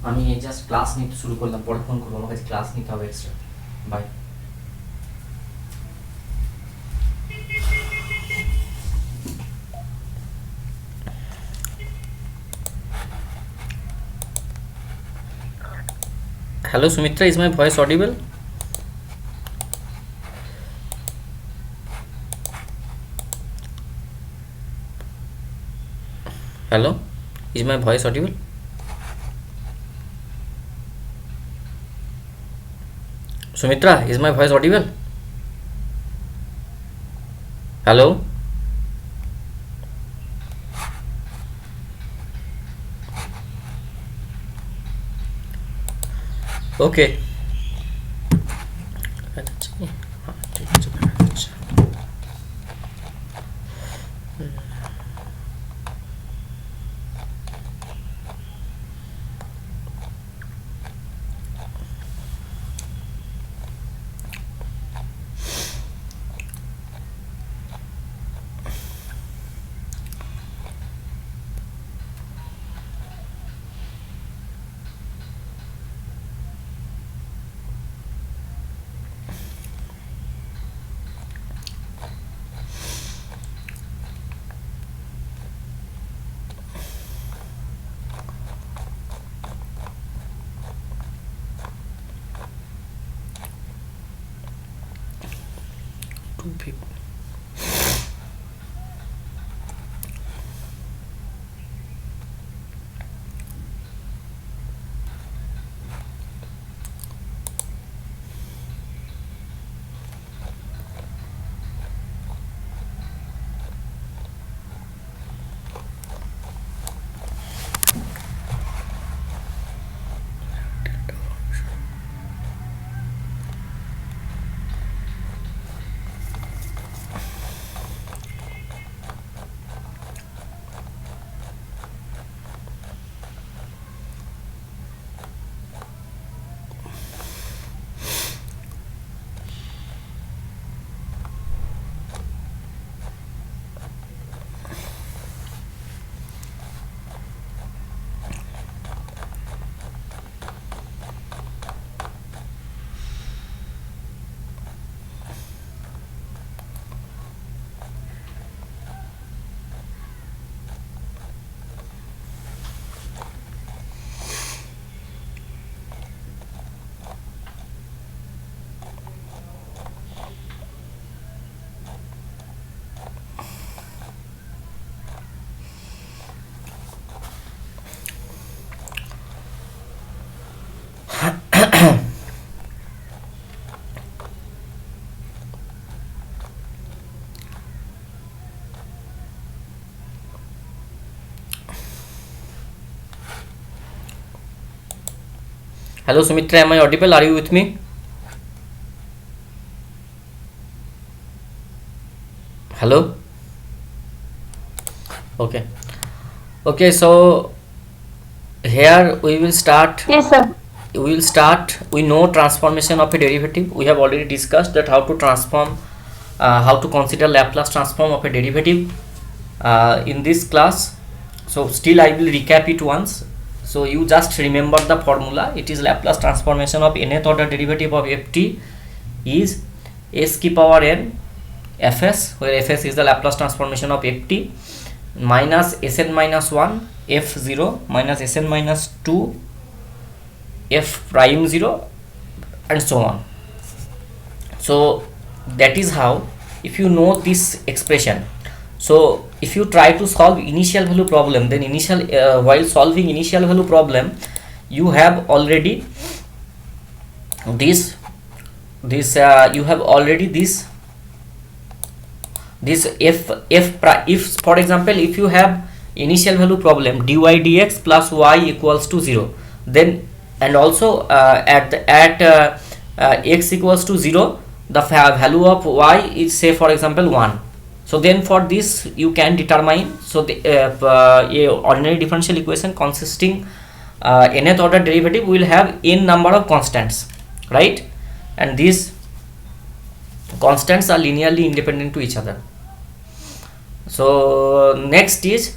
আমি just class নিতে শুরু করলাম, পরে ফোন করবো, আমার কাছে ক্লাস নিতে হবে extra. Bye. Hello Sumitra, is my voice audible? Hello, is my voice audible? Sumitra, is my voice audible? Hello? Okay. Two people. Hello Sumitra, am I audible? Are you with me? Hello? Okay. Okay, so here we will start. Yes, sir. We know transformation of a derivative. We have already discussed that how to transform, how to consider Laplace transform of a derivative in this class. So still I will recap it once. So you just remember the formula. It is Laplace transformation of nth order derivative of ft is s ki power n fs, where fs is the Laplace transformation of ft, minus sn minus 1 f0 minus sn minus 2 f prime 0 and so on. So that is how, if you know this expression, so if you try to solve initial value problem, then while solving initial value problem, you have already this you have already this if for example, if you have initial value problem dy dx plus y equals to 0, then and also at x equals to 0, the value of y is, say for example, 1. So then for this you can determine, so the a ordinary differential equation consisting nth order derivative will have n number of constants, right? And these constants are linearly independent to each other. So next is,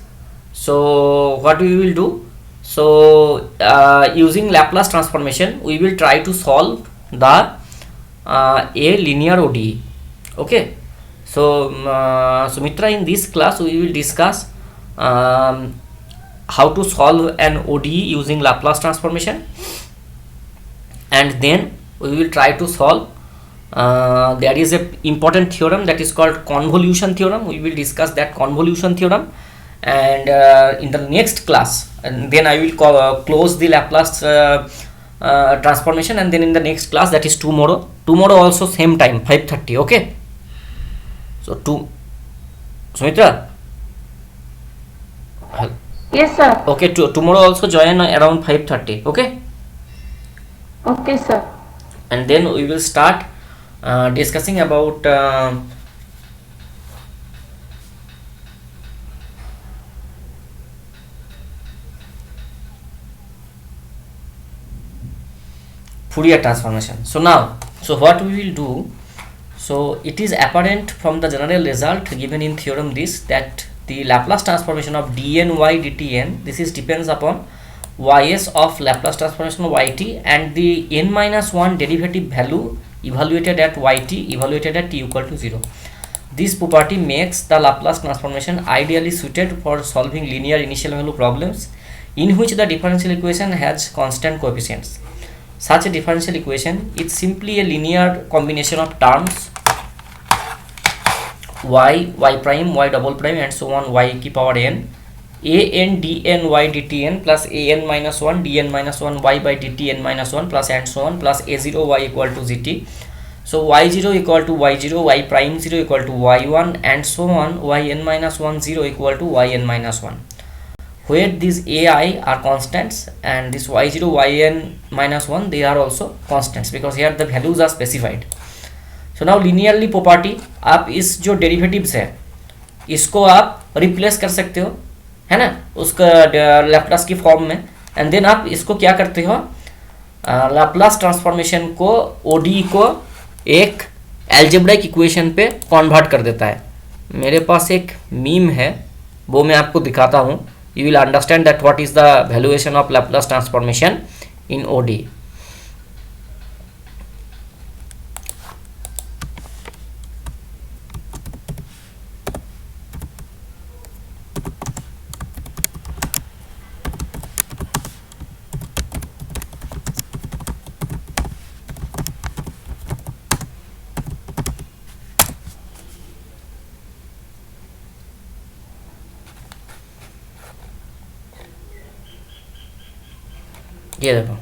so what we will do, So using Laplace transformation we will try to solve the a linear ODE. Okay, so Sumitra, in this class we will discuss how to solve an ODE using Laplace transformation, and then we will try to solve there is a important theorem that is called convolution theorem. We will discuss that convolution theorem, and in the next class, and then I will close the Laplace transformation, and then in the next class, that is tomorrow also same time 5:30. Okay, so Sumitra, Yes, sir. okay, tomorrow also join around 5:30. Okay, Okay, sir. and then we will start discussing about Fourier transformation. So now, so what we will do, so it is apparent from the general result given in theorem this, that the Laplace transformation of dny dtn, this is depends upon ys of Laplace transformation of yt, and the n minus 1 derivative value evaluated at yt evaluated at t equal to 0. This property makes the Laplace transformation ideally suited for solving linear initial value problems in which the differential equation has constant coefficients. Such a differential equation is simply a linear combination of terms y, y prime, y double prime, and so on, y की power n, a n dn y dtn plus a n minus 1 dn minus 1 y by dt n minus 1 plus and so on, plus a0 y equal to gt. So y0 equal to y0, y prime 0 equal to y1, and so on, yn minus 1 0 equal to yn minus 1, where these ai are constants and this y0 yn minus 1 they are also constants because here the values are specified. So now linearly property, आप इस जो derivatives है इसको आप replace कर सकते हो, है ना, उसका Laplace की फॉर्म में, एंड देन आप इसको क्या करते हो, Laplace ट्रांसफॉर्मेशन को ODE को एक एल्जेब्राइक इक्वेशन पे कन्वर्ट कर देता है. मेरे पास एक मीम है, वो मैं आपको दिखाता हूँ. You will understand that what is the valuation of Laplace transformation in ODE. ये देखो,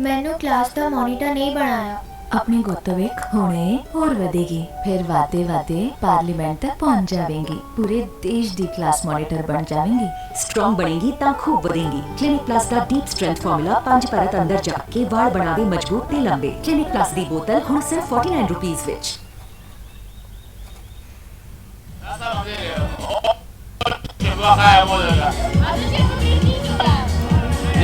मैंने क्लास का मॉनिटर नहीं बनाया. अपनी गुत्तविक हुणे और वधेगी, फिर वाते वाते पार्लियामेंट तक पहुंच जावेंगी, पूरे देश दी क्लास मॉनिटर बन जावेंगी, स्ट्रॉन्ग बनेगी ता खूब बढ़ेंगी. क्लिनिक प्लस दा डीप स्ट्रेंथ फार्मूला 5 परत अंदर जाके वाल बनावे मजबूत ते लंबे. क्लिनिक प्लस दी बोतल हुण सिर्फ 49 rupees which.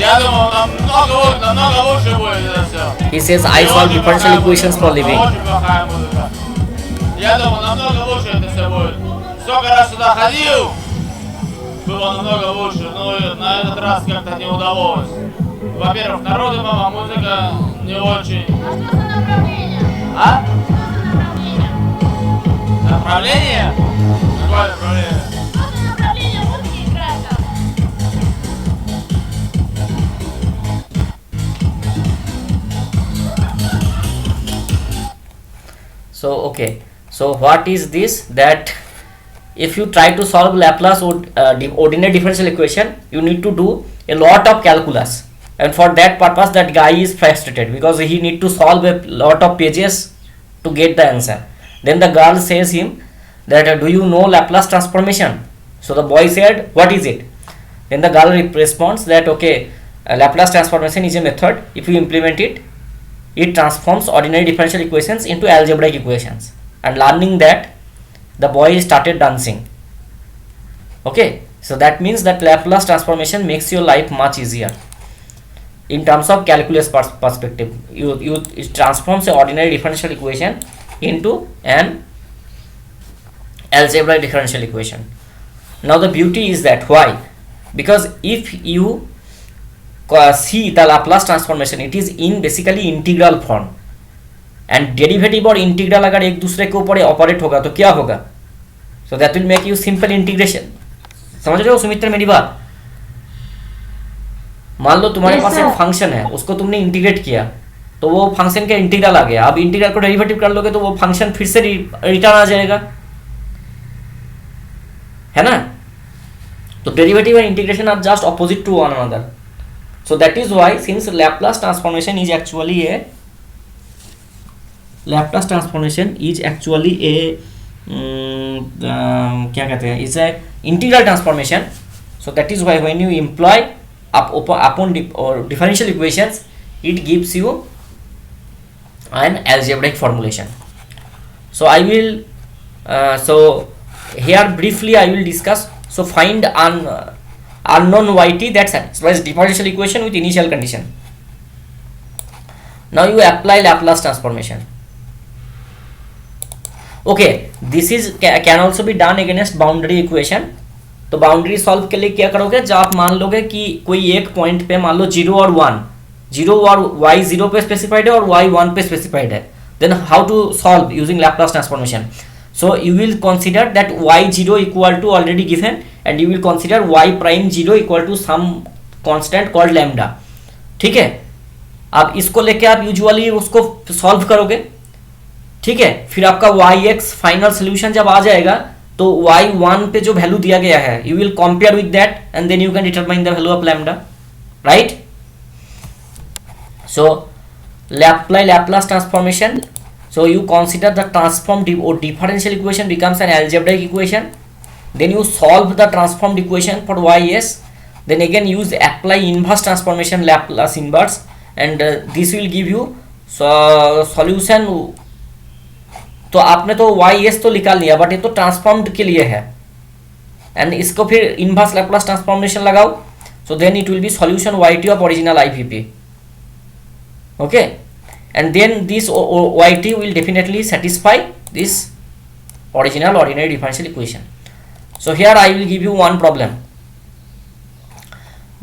Я думал, намного лучше будет это все. he says I solve differential equations for living. Очень плохая музыка. Я думал, намного лучше это все будет. Сколько раз сюда ходил, было намного лучше, но на этот раз как-то не удалось. Во-первых, народу мама, музыка не очень. А что за направление? А? Что за направление? Направление? Какое направление? Что за направление музыки играет там? So okay, so what is this, that if you try to solve Laplace ordinary differential equation, you need to do a lot of calculus, and for that purpose that guy is frustrated because he need to solve a lot of pages to get the answer. Then the girl says him that do you know Laplace transformation? So the boy said, what is it? Then the girl responds that okay, Laplace transformation is a method, if you implement it, it transforms ordinary differential equations into algebraic equations. And learning that, the boy started dancing. Okay, so that means that Laplace transformation makes your life much easier in terms of calculus perspective. It transforms an ordinary differential equation into an algebraic differential equation. Now the beauty is that why? Because if you see the Laplace transformation, it is in basically integral form, and derivative और integral अगर एक दूसरे के ऊपर operate होगा तो क्या होगा? So that will make you simple integration. समझ रहे हो सुमित्र मेरी बात? मान लो तुम्हारे Yes, पास sir. एक फंक्शन है, उसको तुमने इंटीग्रेट किया तो वो फंक्शन का इंटीग्रल आ गया. अब इंटीग्रल को डेरिवेटिव कर लोगे तो वो फंक्शन फिर से रिटर्न आ जाएगा, है ना? तो derivative and integration are just opposite to one another. So that is why, since Laplace transformation is actually a क्या कहते हैं, is a integral transformation. So that is why when you employ upon differential equations, it gives you an algebraic formulation. So I will so here briefly I will discuss. So find unknown yt that satisfies differential equation with initial condition. Now you apply Laplace transformation. Okay, this is can also be done against boundary equation. तो boundary solve के लिए क्या करोगे, जब आप मान लोगे कि कोई एक पॉइंट पे मान लो 0 और 1, 0 और y 0 पे स्पेसिफाइड है और y 1 पे स्पेसिफाइड है, then how to solve using Laplace transformation. So you will consider that y0 equal to already given, and you will consider y prime 0 equal to some constant called lambda. ठीक है, अब इसको लेके आप usually उसको solve करोगे. ठीक है, फिर आपका yx फाइनल सोल्यूशन जब आ जाएगा तो y1 पे जो वैल्यू दिया गया है you will compare with that and then you can determine the value of lambda, right? So apply Laplace transformation. So you consider the transformed or differential equation becomes an algebraic equation. Then you solve the transformed equation for ys. Then again use apply inverse transformation, Laplace inverse, and this will give you solution. तो आपने तो ys तो निकाल लिया, but ये तो transformed के लिए है, एंड इसको फिर इनवर्स Laplace ट्रांसफॉर्मेशन लगाओ. So then it will be solution yt of original IVP. Okay, and then this yt will definitely satisfy this original ordinary differential equation. So here I will give you one problem.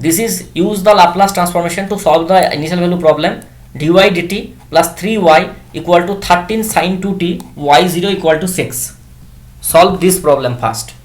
This is use the Laplace transformation to solve the initial value problem. dy dt plus 3y equal to 13 sin 2t, y0 equal to 6. Solve this problem first.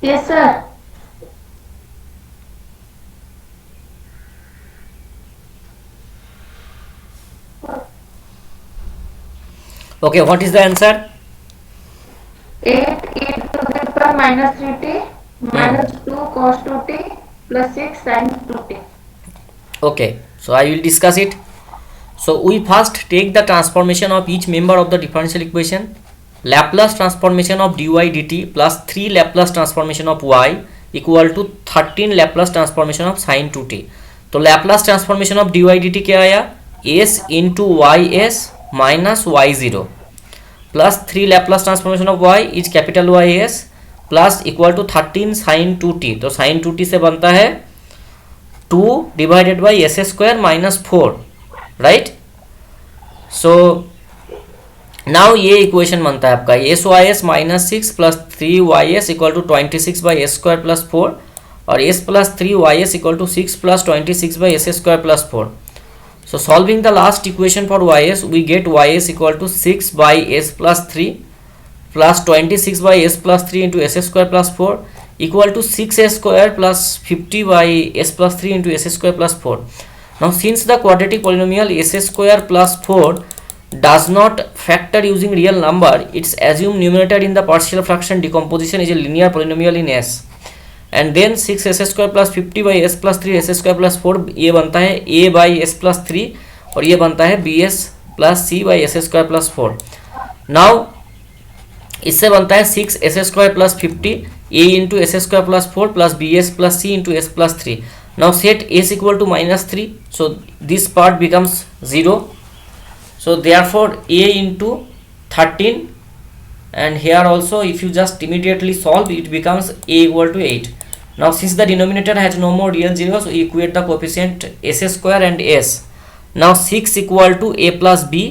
Yes, sir. Okay, what is the answer? 8 e to the power minus 3t minus 2 cos 2t plus 6 sin 2t. Okay, so I will discuss it. So we first take the transformation of each member of the differential equation. Laplace transformation of dy dt plus 3 Laplace transformation of y equal to 13 Laplace transformation of sin 2t. तो Laplace transformation of dy dt क्या आया? s into ys minus y0 plus 3 Laplace transformation of y is capital Ys plus equal to 13 sin 2t. तो sin 2t से बनता है 2 divided by s square minus 4, right. So now ये equation बनता है आपका S Y S minus 6 plus 3 Y S equal to 26 by S square plus 4 और S plus 3 Y S equal to 6 plus 26 by S square plus 4. So solving the last equation for ys, we get ys equal to 6 by s plus 3 plus 26 by s plus 3 into s square plus 4 equal to 6s square plus 50 by s plus 3 into s square plus 4. Now since the quadratic polynomial s square plus 4 does not factor using real number, it's assumed numerator in the partial fraction decomposition is a linear polynomial in s. And then 6s square plus 50 by S plus 3 S square plus 4 ये बनता है a by S plus 3 और ये बनता है B S plus C by S square plus 4. Now इससे बनता है 6s square plus 50 a into S square plus 4 plus B S plus C into S plus 3. Now set S equal to minus 3, so this part becomes 0. So therefore a into 13 and here also if you just immediately solve it becomes a equal to 8. Now since the denominator has no more real zeros, we equate the coefficient s square and s. Now 6 equal to a plus b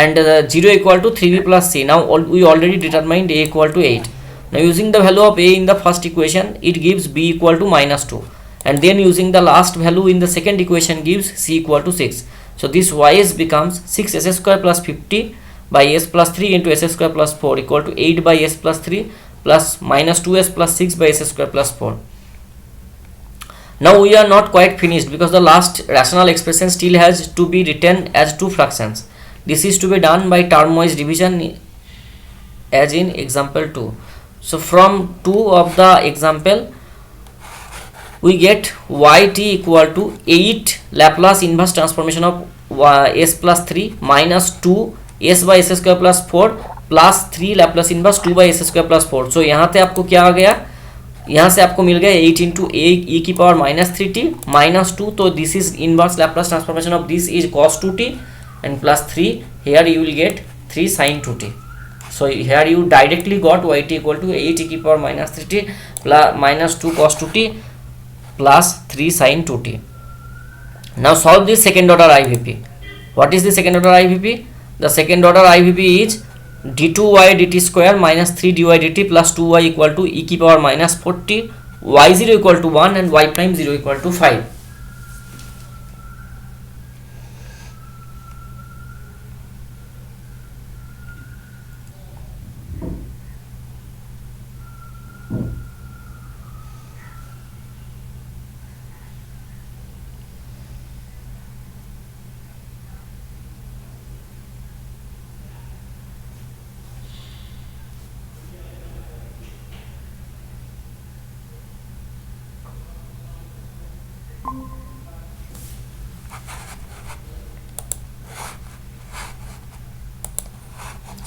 and 0 equal to 3b plus c. Now we already determined a equal to 8. Now using the value of a in the first equation, it gives b equal to minus 2 and then using the last value in the second equation gives c equal to 6. So this ys becomes 6s square plus 50 by s plus 3 into s square plus 4 equal to 8 by s plus 3 plus minus 2s plus 6 by s square plus 4. Now we are not quite finished because the last rational expression still has to be written as two fractions. This is to be done by term-wise division as in example 2. So from 2 of the example we get yt equal to 8 Laplace inverse transformation of s plus 3 minus 2 s by s square plus 4 plus 3 Laplace inverse 2 by S square plus 4. सो यहाँ से आपको क्या आ गया, यहाँ से आपको मिल गया 8 into ए की पावर माइनस 3t माइनस 2. तो this is inverse Laplace transformation of this is cos 2t and plus 3 here you will get 3 sin 2t. So here you directly got yt equal to 8 e की power minus 3t plus minus 2 cos 2t plus 3 sin 2t. Now solve this second order IVP. What is the second order IVP? The second order IVP is d2y dt square minus 3 dy dt plus 2y equal to e की power minus 40, y0 equal to 1 and y prime 0 equal to 5.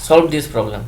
Solve this problem.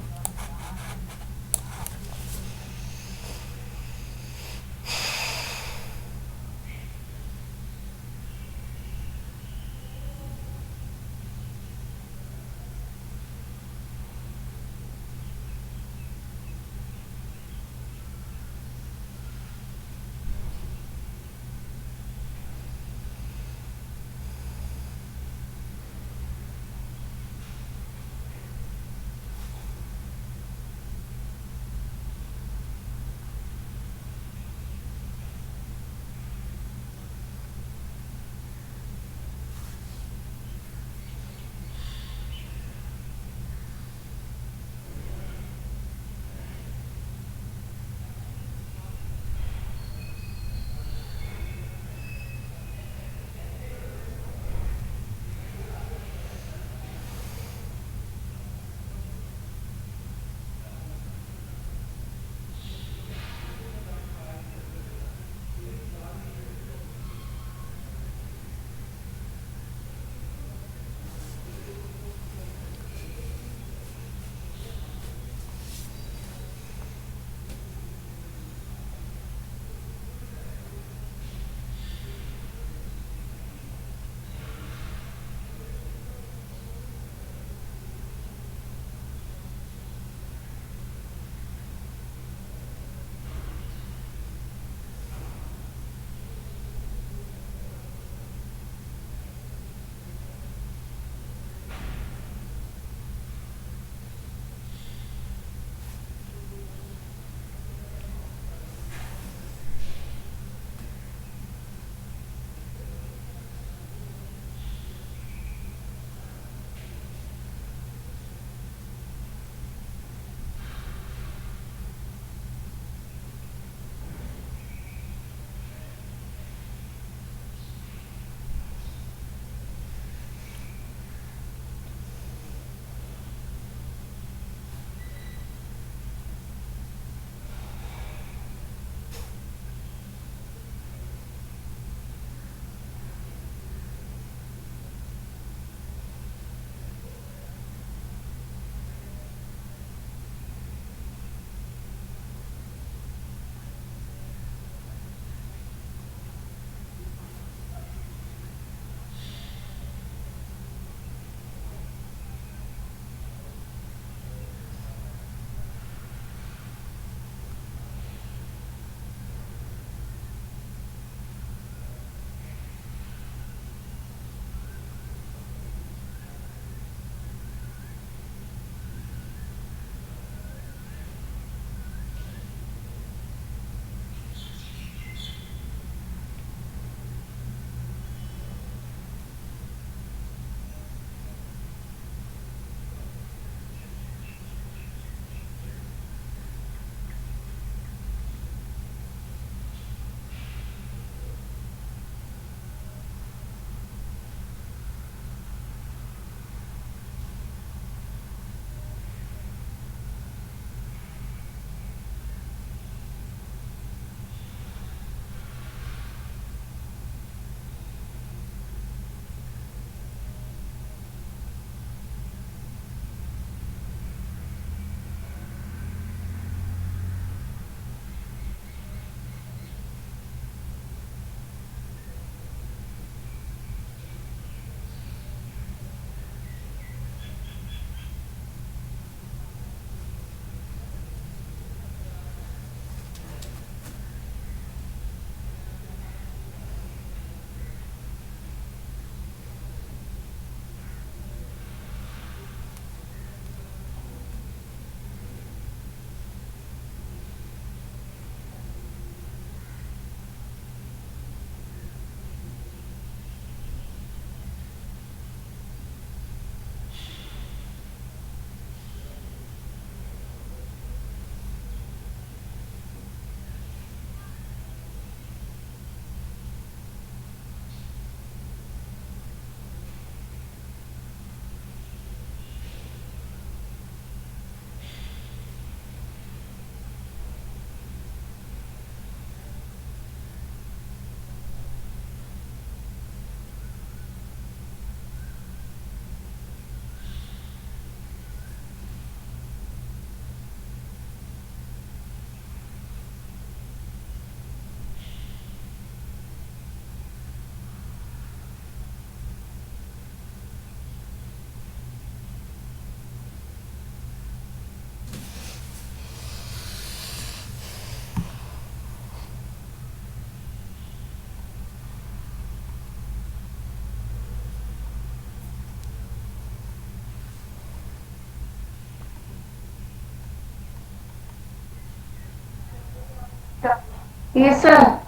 Yes, sir.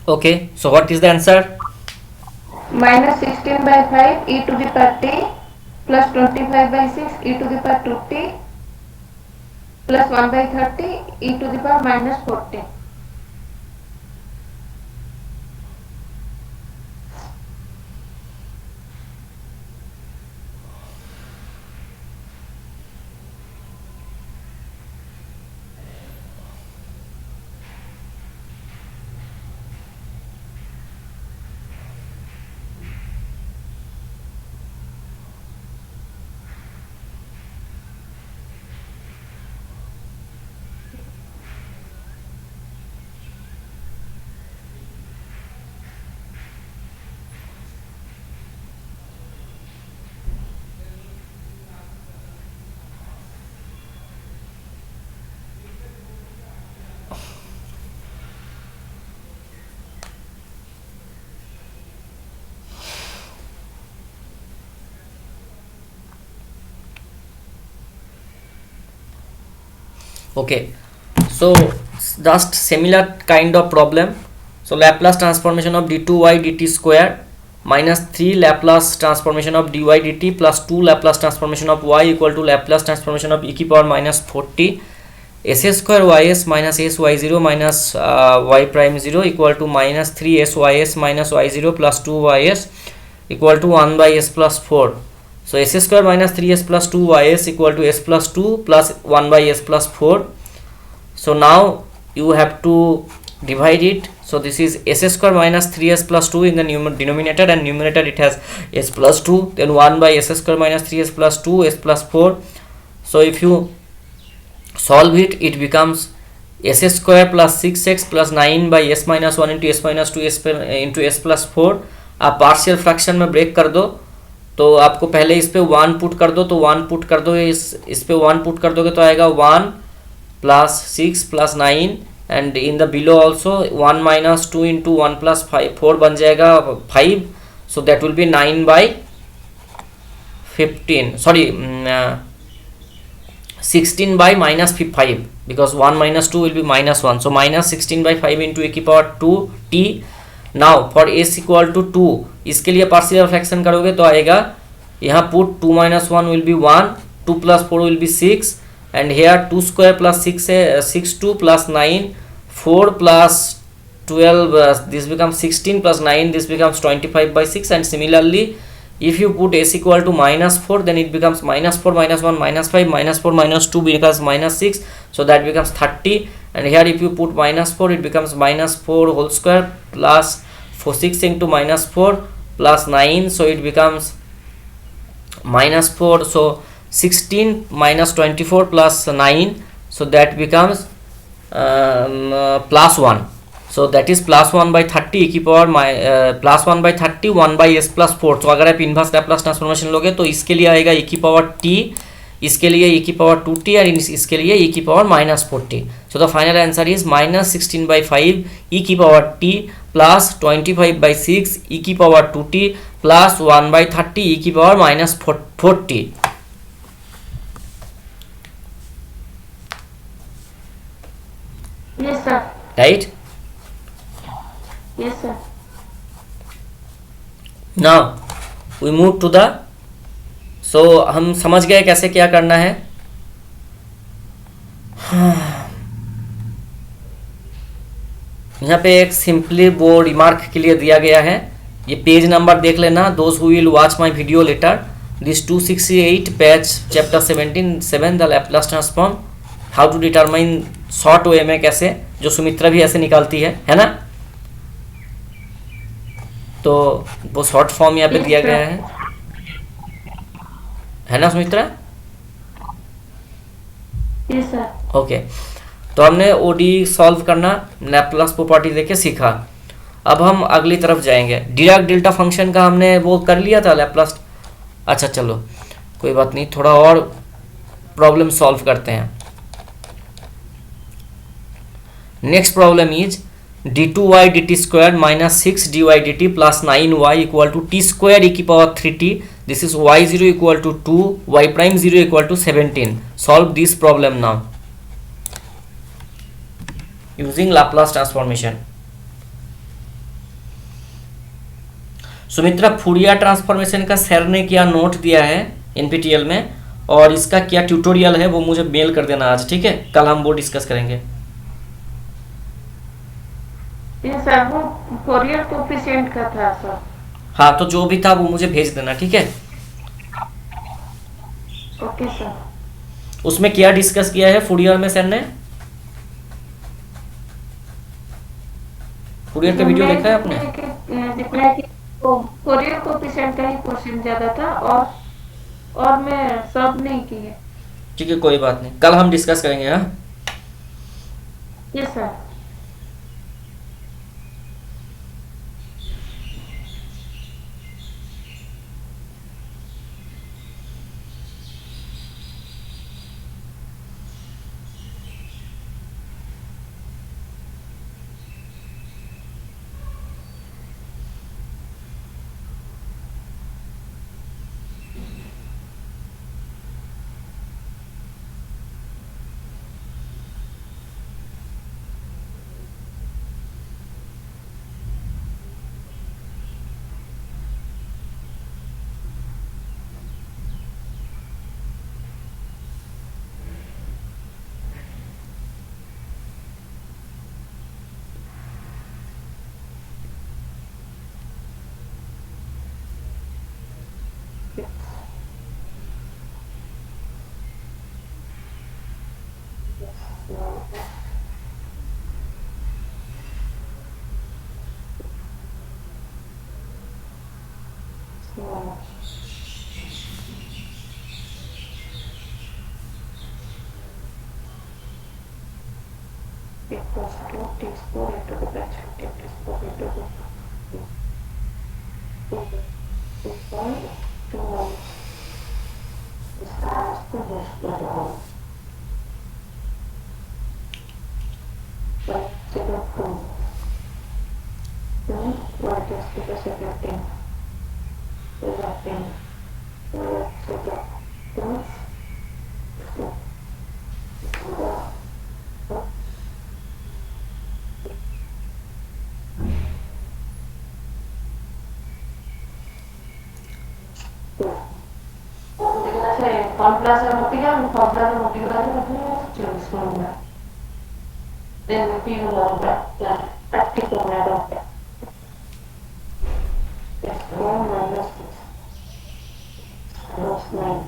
Okay, so what is the answer? Minus 16 by 5 e to the power t plus 25 by 6 e to the power 2t plus 1 by 30 e to the power minus 14. Okay, so just similar kind of problem. So Laplace transformation of d2y dt square minus 3 Laplace transformation of dy dt plus 2 Laplace transformation of y equal to Laplace transformation of e की power minus 40 s square ys minus s y0 minus y prime 0 equal to minus 3 s ys minus y0 plus 2 ys equal to 1 by s plus 4. So s square minus 3s plus 2 ys equal to s plus 2 plus 1 by s plus 4. So now you have to divide it. So this is s square minus 3s plus 2 in the denominator, and numerator it has s plus 2, then 1 by s square minus 3s plus 2 s plus 4. So if you solve it, it becomes s square plus 6x plus 9 by s minus 1 into s minus 2 s into s plus 4. आप partial fraction में break कर दो, तो आपको पहले इस पे 1 put कर दो, तो 1 पुट कर दो, इस पे 1 पुट कर दोगे तो आएगा 1 plus 6 plus 9, and in the below also 1 minus 2 into 1 plus 5 4 बन जाएगा 5. So that will be 9 by 15, sorry 16 by minus 5, because 1 minus 2 will be minus 1. So minus 16 by 5 into e की power 2 t. Now for s equal to 2, इसके लिए partial fraction करोगे तो आएगा यहाँ put 2 minus 1 will be 1, 2 plus 4 will be 6, and here 2 square plus 6 2 plus 9 4 plus 12, this becomes 16 plus 9, this becomes 25 by 6. And similarly if you put s equal to minus 4, then it becomes minus 4 minus 1 minus 5 minus 4 minus 2 becomes minus 6, so that becomes 30. And here if you put minus 4, it becomes minus 4 whole square plus 6 into minus 4 plus 9, so it becomes minus 4. So 16 minus 24 plus 9, so that becomes plus 1. So that is plus 1 by 30 e की power plus 1 by 30 1 by s plus 4. तो अगर आप inverse Laplace transformation लोगे तो इसके लिए आएगा e की पावर t, इसके लिए e की पावर 2t, और इसके लिए e की power minus 40. So the final answer is minus 16 by 5 e की power t plus 25 by 6 e की power 2t plus 1 by 30 e की power minus 40. Yes, sir. Right? Yes, sir. Now we move to the, so हम समझ गए कैसे क्या करना है. यहाँ पे एक सिंपली वो रिमार्क के लिए दिया गया है, ये पेज नंबर देख लेना. Those who will watch my video later, this 268 page chapter 7 the Laplace transform, how to determine short way में कैसे, जो सुमित्रा भी ऐसे निकालती है ना. तो वो शॉर्ट फॉर्म यहाँ पे दिया गया है ना सुमित्रा. Yes, sir. ओके, तो हमने ओडी सॉल्व करना लैप्लास प्रॉपर्टी देके सीखा. अब हम अगली तरफ जाएंगे. डिराक डेल्टा फंक्शन का हमने वो कर लिया था लैप्लास. अच्छा चलो कोई बात नहीं, थोड़ा और प्रॉब्लम सॉल्व करते हैं. Next problem is d2y dt square minus 6 dy dt plus 9y equal to t square e की power 3t. This is y0 equal to 2, y prime 0 equal to 17. Solve this problem now. using Laplace transformation. Sumitra, Fourier transformation का sir ने क्या note दिया है NPTEL में, और इसका क्या ट्यूटोरियल है वो मुझे मेल कर देना आज, ठीक है? कल हम वो डिस्कस करेंगे। ये सर वो फोरियर कोफिशिएंट का था सर। हाँ, तो जो भी था वो मुझे भेज देना, ठीक है? Okay sir. उसमें क्या डिस्कस किया है फूरियर में सर ने? फूरियर का वीडियो देखा है आपने? जितना कि फोरियर कोफिशिएंट का ही क्वेश्चन ज्यादा था, और मैं सब नहीं किए। ठीक है, कोई बात नहीं, कल हम डिस्कस करेंगे। हाँ, yes sir. Equals to t square into the bracket t square into the 2 is equals to this square whole. But 0 2. Then what is to the second thing? Is that thing? Formula then the people of that practical matter. Yes, 1 minus 6 plus 9.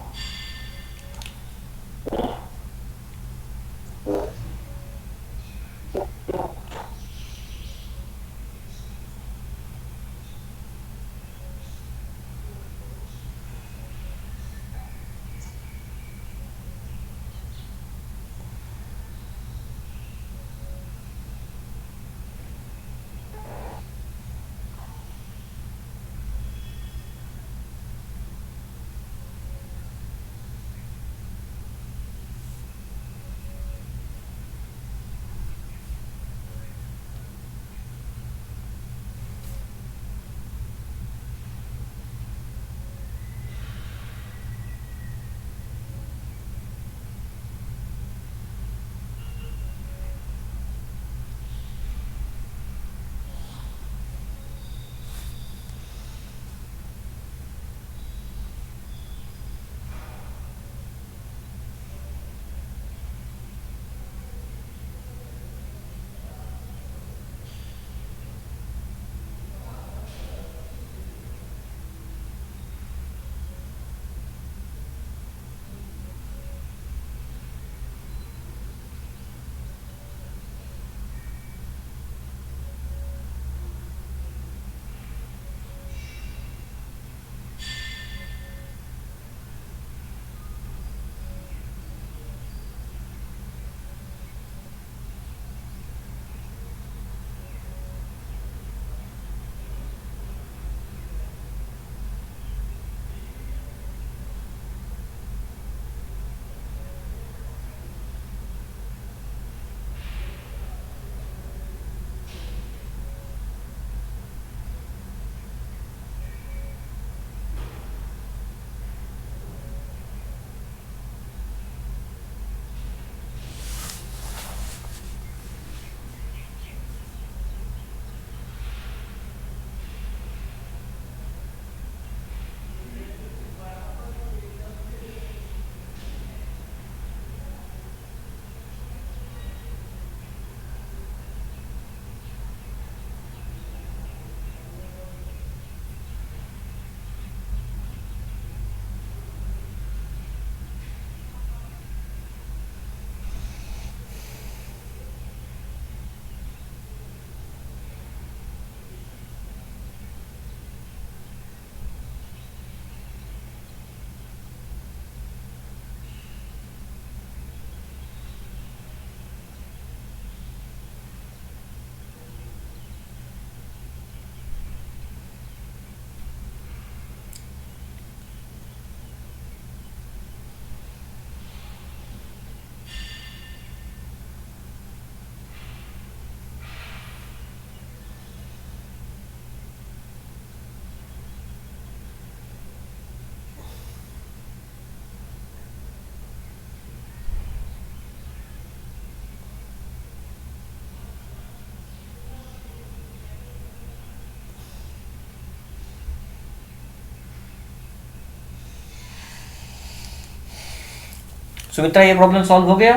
Sumitra ये problem solve हो गया?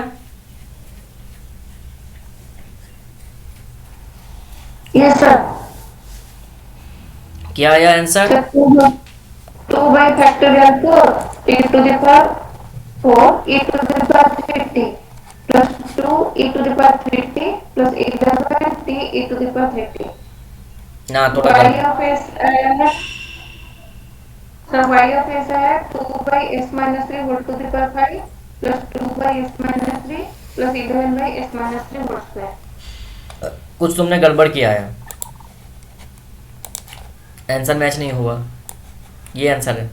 Yes sir. क्या आया answer? 2 by factorial 4 e to the power 4 e to the power 3t plus 2 e to the power 3t plus 11 t e to the power 3t. ना थोड़ा y of s है sir, y of s है 2 by s minus 3 whole to the power 5 plus 2 by s minus 3 plus 11 by s minus 3 whole square. कुछ तुमने गड़बड़ किया है, answer match नहीं हुआ। ये आंसर है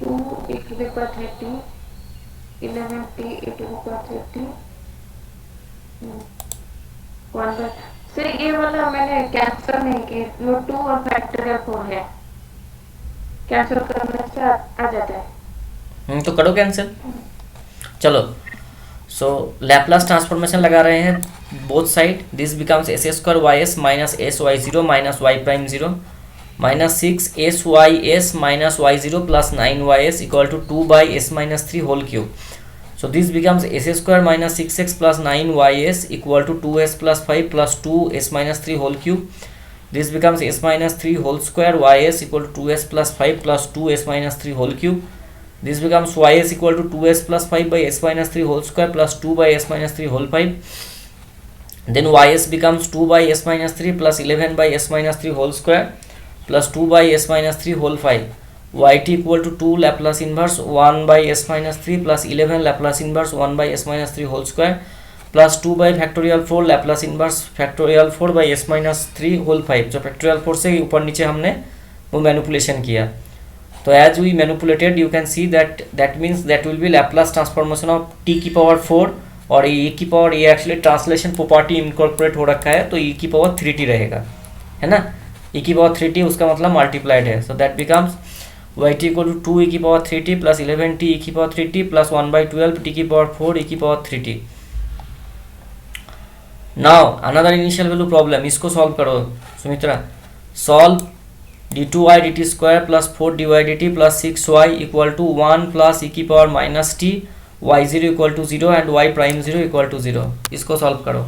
2 e to the power 30 11 t e to the power 30 1 by sir ये वाला मैंने कैंसिल नहीं किया, वो 2 और फैक्टोरियल 4 है, कैंसिल करने से आ जाता है। तो करो कैंसिल। चलो, सो लैप्लास ट्रांसफॉर्मेशन लगा रहे हैं both side. This becomes S square Y S minus S Y zero minus Y prime zero minus 6 S Y S minus Y zero plus 9 Y S equal to 2 by S minus 3 whole cube. So this becomes s square minus 6x plus 9ys equal to 2s plus 5 plus 2s minus 3 whole cube. This becomes s minus 3 whole square ys equal to 2s plus 5 plus 2s minus 3 whole cube. This becomes ys equal to 2s plus 5 by s minus 3 whole square plus 2 by s minus 3 whole 5. Then ys becomes 2 by s minus 3 plus 11 by s minus 3 whole square plus 2 by s minus 3 whole 5. yt equal to 2 Laplace inverse 1 by s minus 3 plus 11 Laplace inverse 1 by s minus 3 whole square plus 2 by factorial 4 Laplace inverse factorial 4 by s minus 3 whole 5। जो factorial 4 से ऊपर नीचे हमने वो manipulation किया, तो as we manipulated you can see that means that will be Laplace transformation of t की power 4 और e की पावर, ये एक्चुअली ट्रांसलेशन प्रॉपर्टी इनकॉर्पोरेट हो रखा है, तो e की पावर 3t रहेगा, है ना। e की पावर 3t उसका मतलब मल्टीप्लाइड है, so that becomes yt equal to 2 e की power 3t plus 11t e की power 3t plus 1 by 12 t की पावर 4 e की power 3t। Now another initial value problem, इसको सॉल्व करो Sumitra. Solve d2y dt square plus 4dy dt plus 6y equal to 1 plus e की power minus t y0 equal to 0 and y prime 0 equal to 0। इसको solve करो।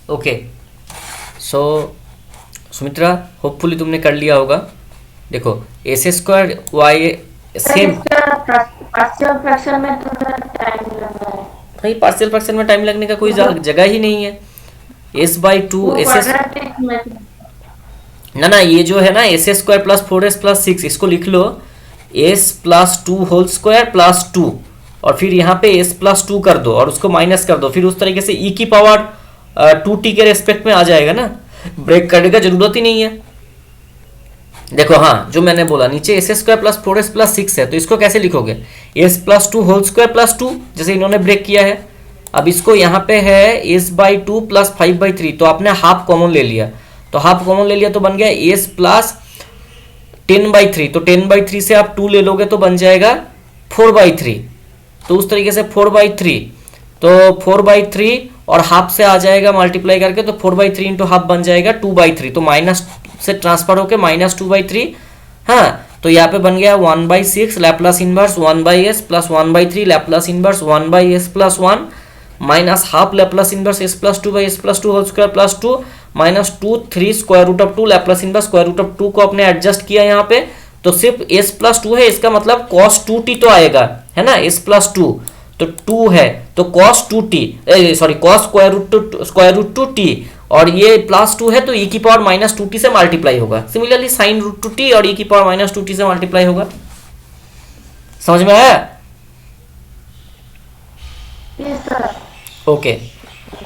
Okay, सो Sumitra hopefully तुमने कर लिया होगा। देखो S square Y same, partial fraction में थोड़ा टाइम लग रहा है। भाई पार्शियल फ्रैक्शन में टाइम लगने का कोई जगह ही नहीं है। एस बाई टू वो एस एस, क्वाड्रेटिक में ना ये जो है ना S square plus 4s plus 6, इसको लिख लो s plus 2 whole square plus 2, और फिर यहाँ पे एस प्लस 2 कर दो और उसको माइनस कर दो, फिर उस तरीके से ई की पावर 2t के रेस्पेक्ट में आ जाएगा ना, ब्रेक करने का जरूरत ही नहीं है। देखो हाँ, जो मैंने बोला नीचे S square plus 4s plus 6 है, तो इसको कैसे लिखोगे, S plus 2 whole square plus 2, जैसे इन्होंने ब्रेक किया है। अब इसको यहाँ पे है एस बाई 2 प्लस 5/3, तो आपने हाफ कॉमन ले लिया, तो हाफ कॉमन ले लिया तो बन गया एस प्लस 10/3, तो 10/3 से आप 2 ले लोगे तो बन जाएगा 4/3, तो उस तरीके से 4/3, तो 4/3 और हाफ से आ जाएगा मल्टीप्लाई करके, तो 4/3 इंटू हाफ बन जाएगा 2/3, तो माइनस से ट्रांसफर होके -2/3। हाँ, तो यहाँ पे बन गया 1/6 Laplace inverse 1/s plus 1/3 Laplace inverse 1/s plus 1 minus half Laplace inverse s plus 2/s plus 2 whole square plus 2 minus 2 3 square root of 2 Laplace inverse square root of 2 को अपने एडजस्ट किया यहाँ पे, तो सिर्फ s प्लस 2 है, इसका मतलब cos 2t तो आएगा, है ना, s प्लस 2 तो 2 है, तो cos 2t sorry cos square root 2t, और ये प्लस 2 है तो e की पावर माइनस 2t से मल्टीप्लाई होगा। सिमिलरली साइन रूट 2t और e की पावर माइनस 2t से मल्टीप्लाई होगा। समझ में आया? ओके,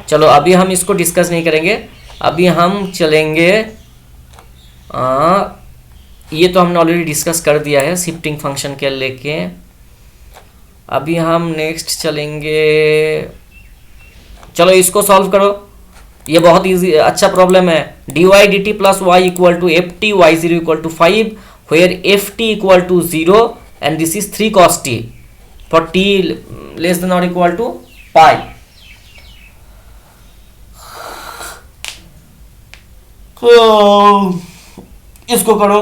चलो अभी हम इसको डिस्कस नहीं करेंगे, अभी हम चलेंगे ये तो हमने ऑलरेडी डिस्कस कर दिया है शिफ्टिंग फंक्शन के लेके। अभी हम नेक्स्ट चलेंगे, चलो इसको सॉल्व करो, ये बहुत इजी अच्छा प्रॉब्लम है। dy dt plus Y equal to F T Y zero equal to 5 where F T equal to 0 and this is 3 cos t for t less than और इक्वल टू पाई। इसको करो,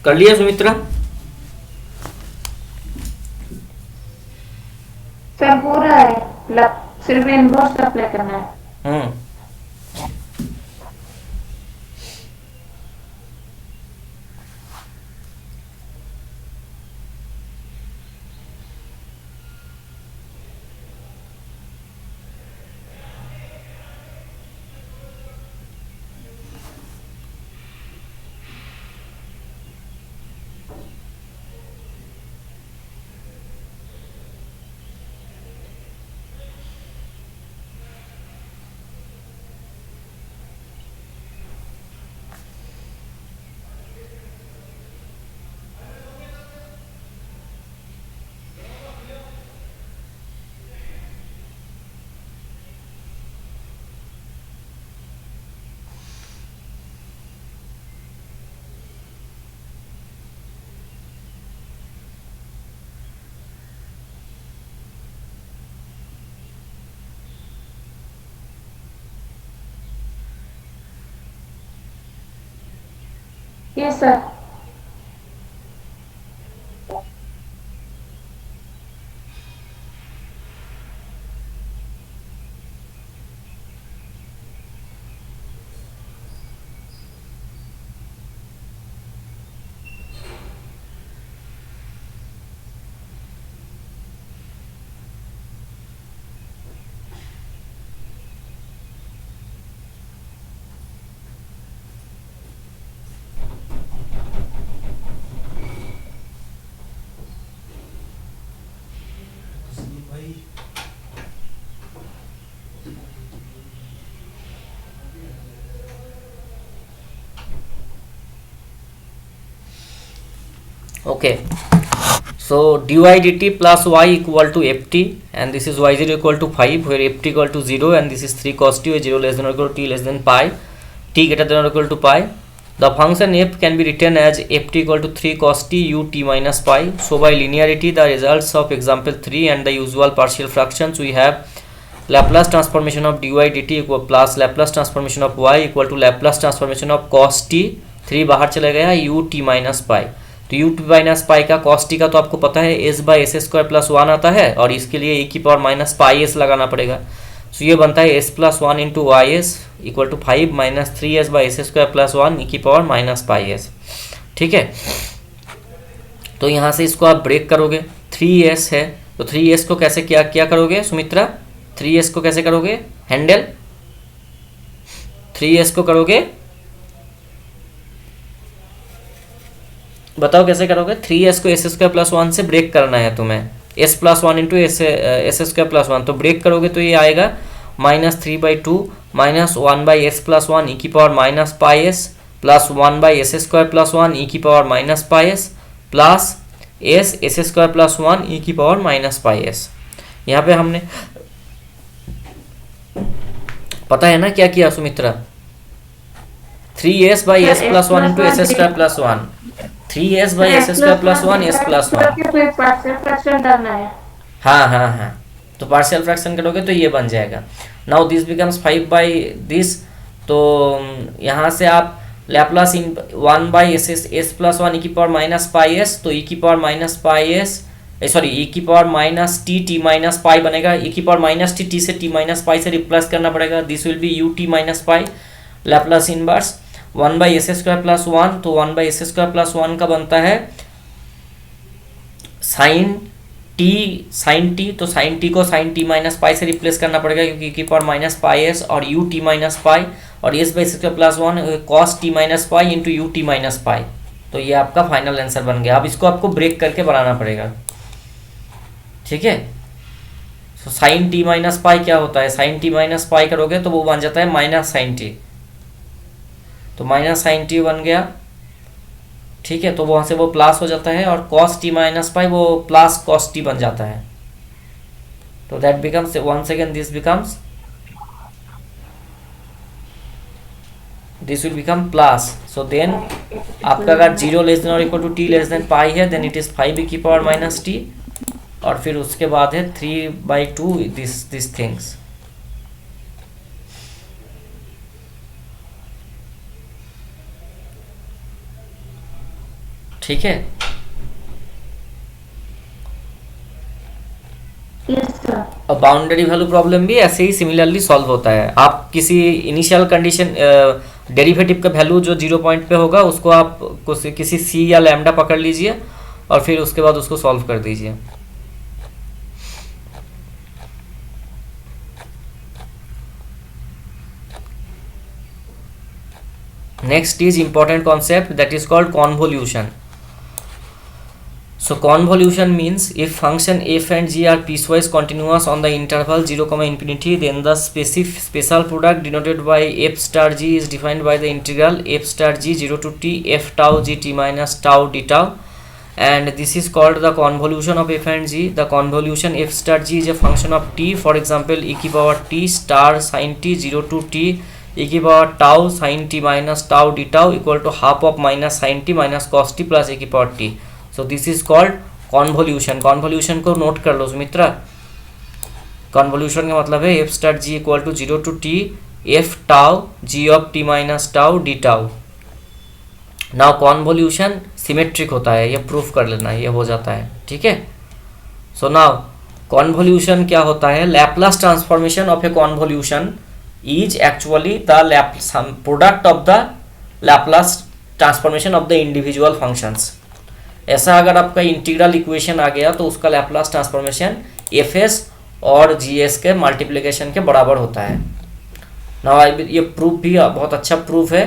कर लिया Sumitra? Sir हो रहा है, सिर्फ इनवर्स अप्लाई करना है। Yes sir. Okay, so dy dt plus y equal to ft, and this is y0 equal to 5, where ft equal to 0, and this is 3 cos t, where 0 less than or equal to t less than pi, t greater than or equal to pi. The function f can be written as ft equal to 3 cos t u t minus pi. So by linearity, the results of example 3 and the usual partial fractions, we have Laplace transformation of dy dt equal plus Laplace transformation of y equal to Laplace transformation of cos t, 3 बाहर चला गया, u t minus pi. तो u t minus pi का cos t का तो आपको पता है s by S square plus 1 आता है, और इसके लिए e की पावर माइनस पाई s लगाना पड़ेगा। सो ये बनता है s plus 1 into Y S equal to 5 minus 3s by S square plus 1 e की पावर माइनस पाई s। ठीक है, तो यहाँ से इसको आप ब्रेक करोगे, 3s है तो 3s को कैसे क्या करोगे सुमित्रा? 3s को कैसे करोगे हैंडल? 3s को करोगे, बताओ कैसे करोगे? 3s को एस स्क्वायर प्लस 1 से ब्रेक करना है तुम्हें, s plus 1 into S square plus 1, तो ब्रेक करोगे तो ये आएगा minus 3/2 minus 1/s plus 1 e की पावर माइनस पाई S plus 1/s square plus 1 e की पावर माइनस पाई S plus S square plus 1 e की पावर माइनस पाई एस। यहाँ पे हमने पता है ना क्या किया Sumitra? 3s by S plus 1 into S square plus 1, 3s by S square plus 1 s plus 1। Fraction डालना है। हाँ, तो पार्शियल फ्रैक्शन करोगे तो ये बन जाएगा। Now this becomes 5 by this, तो यहाँ से आप Laplace in 1 by S plus 1 e की पावर माइनस पाई एस, तो e की पावर माइनस पाई एस सॉरी e की power minus T minus pi बनेगा, e की पावर माइनस टी से t माइनस पाई से रिप्लेस करना पड़ेगा, this will be U T minus pi Laplace inverse 1 by S square plus 1, तो 1 by S square plus 1 का बनता है साइन टी, तो साइन टी को साइन टी माइनस पाई से रिप्लेस करना पड़ेगा, क्योंकि की पावर माइनस पाई एस और यू टी माइनस पाई, और S by square plus 1 cos T minus pi into U T minus pi. तो ये आपका फाइनल आंसर बन गया। अब इसको आपको ब्रेक करके बनाना पड़ेगा। ठीक है, तो साइन टी माइनस पाई क्या होता है? साइन टी माइनस पाई करोगे तो वो बन जाता है माइनस साइन टी, तो माइनस साइन टी बन गया। ठीक है, तो वहां से वो प्लस हो जाता है, और कॉस टी माइनस पाई वो प्लस कॉस टी बन जाता है, तो that becomes once again this will become plus. So then आपका अगर 0 लेस देन और equal to t less than pi है, देन इट इज 5 e की पावर माइनस टी, और फिर उसके बाद है 3/2 दिस थिंग्स। ठीक है। Yes sir. और बाउंड्री वैल्यू प्रॉब्लम भी ऐसे ही सिमिलरली सॉल्व होता है। आप किसी इनिशियल कंडीशन डेरिवेटिव का वैल्यू जो 0 पॉइंट पे होगा उसको आप किसी सी या लैम्डा पकड़ लीजिए और फिर उसके बाद उसको सॉल्व कर दीजिए। Next is important concept that is called convolution. So convolution means if function f and g are piecewise continuous on the interval 0, infinity, then the special product denoted by f star g is defined by the integral f star g 0 to t f tau g t minus tau d tau, and this is called the convolution of f and g. The convolution f star g is a function of t, for example e की power t star sin t 0 to t e की power tau sin t minus tau d tau equal to half of minus sin t minus cos t plus e की power t. So this is called convolution. convolution को note कर लो Sumitra. convolution का मतलब है f star g equal to 0 to t f tau g of t minus tau d tau. Now convolution symmetric होता है, ये proof कर लेना, ये हो जाता है, ठीक है। सो नाउ convolution क्या होता है? Laplace transformation of a convolution is actually the product of the Laplace transformation of the individual functions. ऐसा अगर आपका इंटीग्रल इक्वेशन आ गया तो उसका लैप्लास ट्रांसफॉर्मेशन fs और gs के मल्टीप्लिकेशन के बराबर होता है। नाउ ये प्रूफ भी बहुत अच्छा प्रूफ है।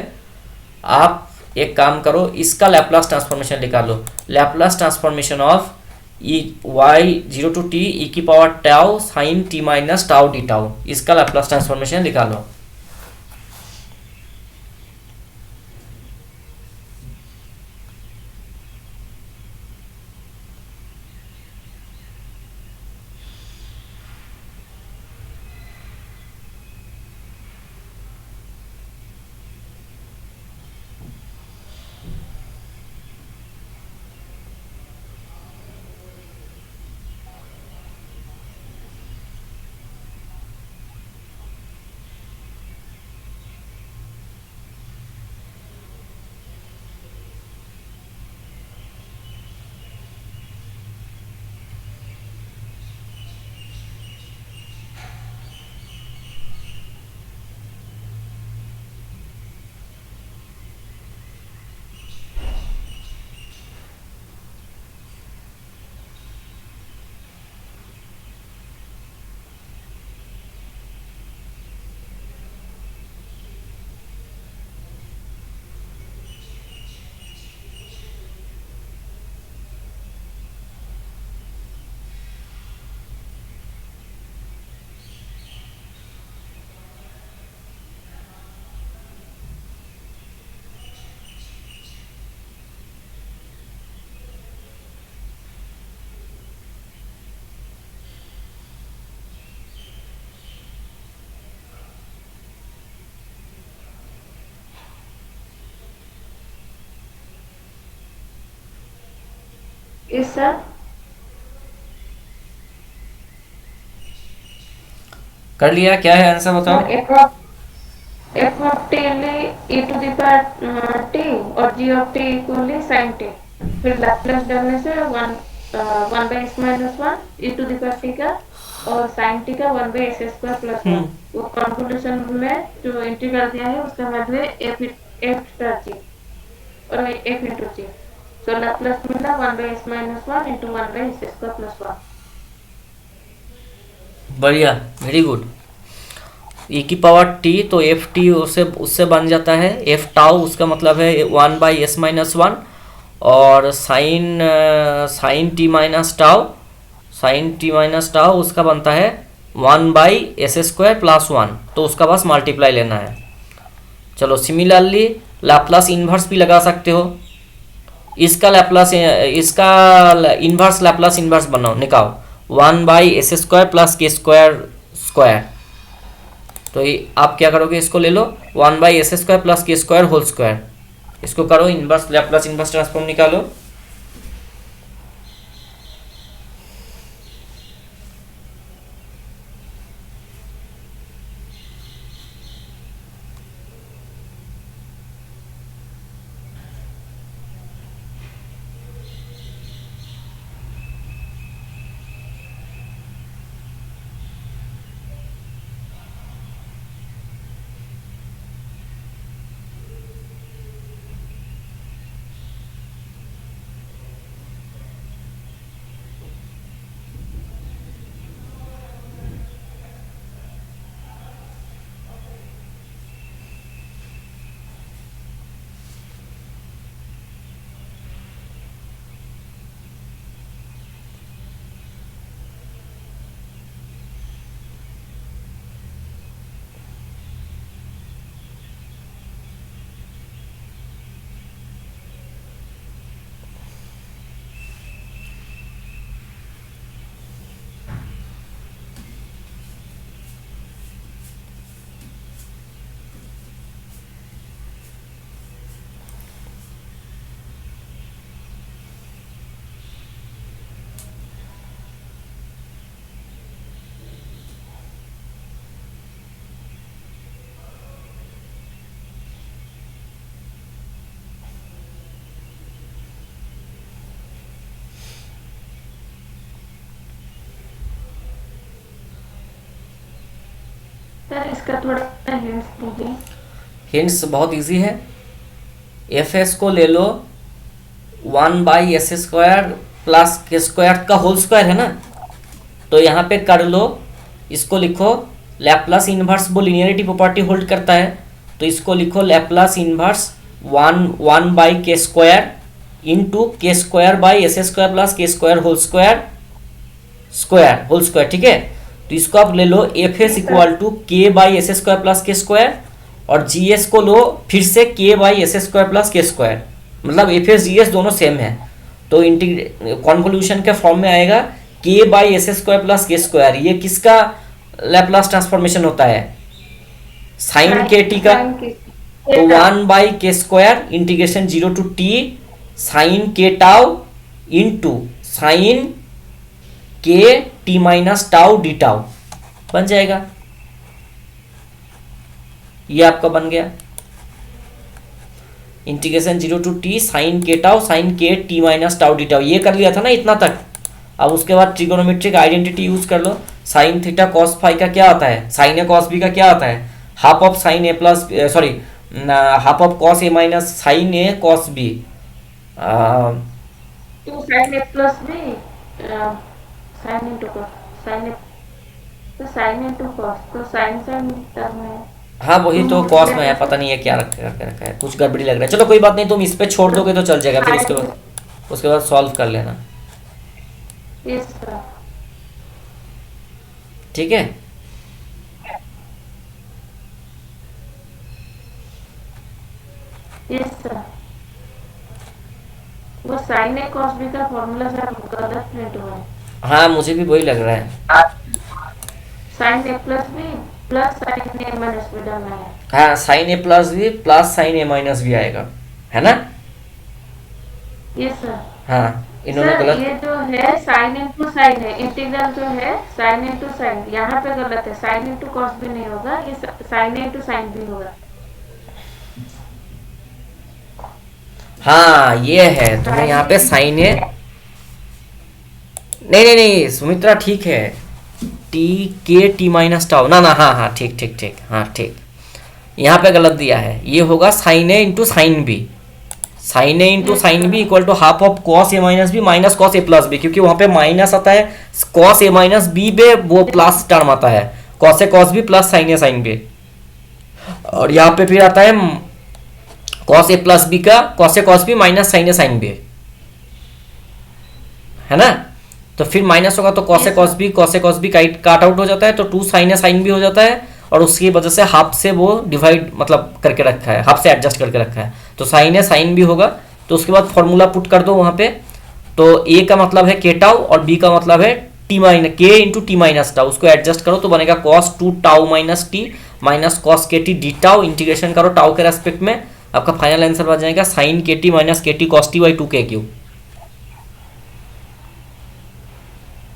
आप एक काम करो, इसका लैप्लास ट्रांसफॉर्मेशन निकालो। Laplace transformation of y 0 to t e की power tau sine t minus tau D tau, इसका लैप्लास ट्रांसफॉर्मेशन निकालो। Yes sir. कर लिया? क्या है आंसर बताओ। F of t e to the power t और g of t equally sine t, फिर लैप्लास डालने से one by S minus one e to the power t का और साइन टी का 1 by S square plus one. वो convolution में जो इंटीग्रल दिया है उसका मतलब है एफ स्टार जी और एफ इंटू जी। So Laplace मिला 1 by s minus 1 into 1 by s square plus 1। बढ़िया, वेरी गुड। e की पावर t तो एफ टी उससे बन जाता है एफ टाउ, उसका मतलब है 1 बाई एस माइनस वन, और साइन टी माइनस टाउ उसका बनता है 1 बाई एस स्क्वायर प्लस 1, तो उसका बस मल्टीप्लाई लेना है। चलो सिमिलरली लैप्लास इन्वर्स भी लगा सकते हो। इसका इन्वर्स लैप्लास इन्वर्स बनाओ, निकालो 1 बाई एस स्क्वायर प्लस के स्क्वायर स्क्वायर। तो आप क्या करोगे, इसको ले लो 1 बाई एस स्क्वायर प्लस के स्क्वायर होल स्क्वायर, इसको करो इन्वर्स लैप्लास इन्वर्स ट्रांसफॉर्म निकालो। सर इसका थोड़ा हिंट्स दीजिए। हिंट्स बहुत इजी है। एफ एस को ले लो 1/s² प्लस k² का होल स्क्वायर है ना, तो यहाँ पे कर लो, इसको लिखो लैप्लास इन्वर्स, वो लिनियरिटी प्रॉपर्टी होल्ड करता है, तो इसको लिखो Laplace inverse 1/k² into k² plus k² whole square, ठीक है। तो इसको आप ले लो f s equal to k/s² plus k², और जी एस को लो फिर से k/s² प्लस k², मतलब एफ एस जी एस दोनों सेम है, तो कॉन्वोल्यूशन के फॉर्म में आएगा k/s² प्लस k²। ये किसका लैप्लास ट्रांसफॉर्मेशन होता है? साइन के टी का, तो 1/k² integration 0 to t sine के टाउ इंटू साइन के T minus tau D tau बन जाएगा। ये आपका बन गया इंटीग्रेशन 0 to t साइन के टाउ साइन के T minus tau D tau. ये कर लिया था ना इतना तक। अब उसके बाद ट्रिगोनोमेट्रिक आइडेंटिटी यूज कर लो। साइन थीटा कॉस फाई का क्या आता है? साइन ए कॉस बी का क्या आता है? Half of sine a plus sorry half of cos A minus sine a cos b. तो sine a plus b sine into cos, sine a तो साइन इनटू कॉस, तो sine term है। हाँ वही तो कॉस में है, पता नहीं है क्या रखा है, कुछ गड़बड़ी लग रहा है। चलो कोई बात नहीं, तुम इस पे छोड़ दोगे तो चल जाएगा, फिर उसके बाद सॉल्व कर लेना, यस सर। ठीक है। Yes sir. वो साइन ए कॉस बी का फॉर्मूला सर गलत प्रिंट हुआ है। हाँ मुझे भी वही लग रहा है। Sign a plus B plus sign A minus B डालना है। हाँ sign a plus B plus sign A minus B आएगा, है ना? Yes sir. हाँ इन्होंने सर गलत, ये जो है साइन इनटू साइन है, इंटीग्रल जो है साइन इनटू साइन, यहाँ पे गलत है, साइन इनटू कॉस भी नहीं होगा, ये साइन इनटू साइन भी होगा। हाँ ये है, तुम्हें यहाँ पे साइन ए, नहीं सुमित्रा ठीक है, टी के टी माइनस टाउ ना, हाँ ठीक, हाँ ठीक, यहाँ पे गलत दिया है। ये होगा sine A into sine B, sine A into sine B equal to half of cos A minus B minus cos A plus B, क्योंकि वहाँ पे माइनस आता है, कॉस ए माइनस बी पे वो प्लस टर्म आता है, cos A cos B plus sign A sine B, और यहाँ पे फिर आता है कॉस ए प्लस बी का cos A cos B minus sine A sine B, है ना? तो फिर माइनस होगा तो कॉस ए कॉस बी काट आउट हो जाता है, तो 2 साइन ए साइन बी हो जाता है, और उसकी वजह से हाफ से वो डिवाइड मतलब करके रखा है, हाफ से एडजस्ट करके रखा है, तो साइन ए साइन बी होगा। तो उसके बाद फॉर्मूला पुट कर दो वहाँ पे, तो ए का मतलब है के टाउ और बी का मतलब है टी माइनस के इंटू टी माइनस टाउ, उसको एडजस्ट करो तो बनेगा cos 2 tau minus T minus cos के टी डी टाउ, इंटीग्रेशन करो टाउ के रेस्पेक्ट में, आपका फाइनल आंसर बन जाएगा साइन के टी माइनस के T cos T by 2k³।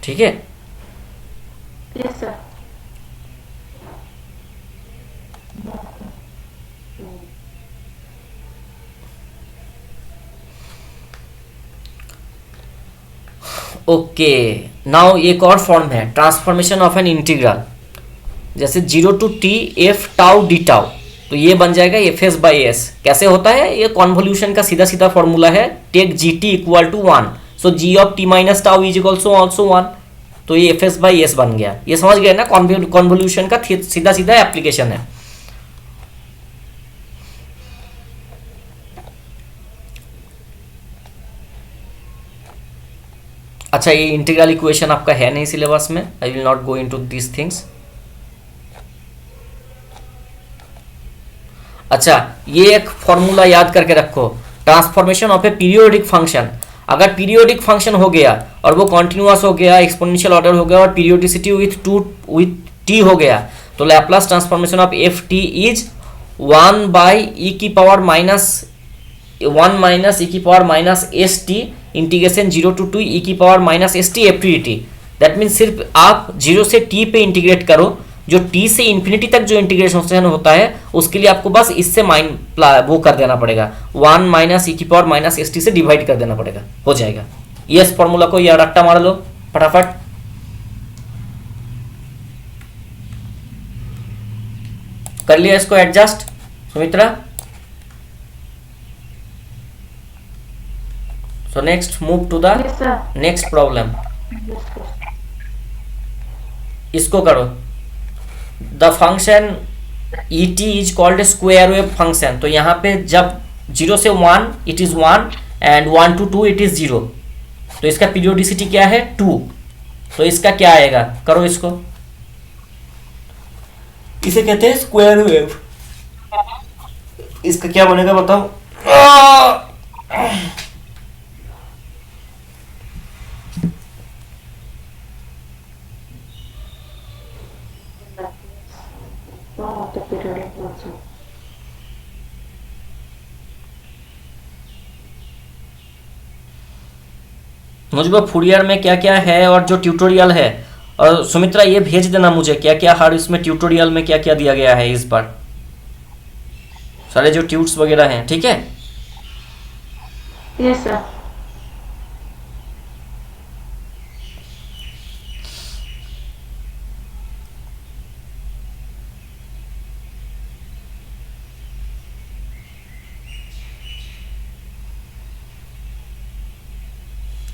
ठीक है। Yes sir. ओके नाउ एक और फॉर्म है ट्रांसफॉर्मेशन ऑफ एन इंटीग्रल, जैसे 0 to t f tau D tau, तो ये बन जाएगा एफ एस बाई एस। कैसे होता है? ये कॉन्वोल्यूशन का सीधा फॉर्मूला है, take G T equal to 1, so G of T minus tau is equal to also 1, तो ये एफ एस बाई एस बन गया। ये समझ गए ना, कॉन्वोल्यूशन का सीधा एप्लीकेशन है। अच्छा ये इंटीग्रल इक्वेशन आपका है नहीं सिलेबस में, I will not go into this things. अच्छा ये एक फॉर्मूला याद करके रखो, transformation of A periodic function. अगर पीरियोडिक फंक्शन हो गया और वो कॉन्टिन्यूअस हो गया, एक्सपोनेंशियल ऑर्डर हो गया और पीरियोडिसिटी विथ टी हो गया, तो Laplace transformation of f t is 1 by e की पावर माइनस 1 माइनस ई की power minus s t integration 0 to 2 e की power minus s t f t t. That means सिर्फ आप 0 से t पे इंटीग्रेट करो, जो t से इन्फिनिटी तक जो इंटीग्रेशन होता है उसके लिए आपको बस इससे वो कर देना पड़ेगा, 1 माइनस ई की पावर माइनस एस टी से डिवाइड कर देना पड़ेगा, हो जाएगा। ये इस फॉर्मूला को ये रट्टा मार लो फटाफट। कर लिया इसको adjust Sumitra? So next move to the Yes, sir. Next problem. Yes, sir. इसको करो। The function E T is called square wave function. तो यहाँ पे जब 0 से 1 it is 1 and 1 to 2 it is 0। तो इसका पीरियोडिसिटी क्या है 2। तो इसका क्या आएगा, करो इसको। इसे कहते हैं स्क्वायर वेव। इसका क्या बनेगा बताओ? Oh, the periodic motion. मुझे फूरियर में क्या क्या है और जो ट्यूटोरियल है, और सुमित्रा ये भेज देना मुझे क्या क्या हर इसमें ट्यूटोरियल में क्या क्या दिया गया है इस बार, सारे जो ट्यूट्स वगैरह हैं, ठीक है? Yes, sir.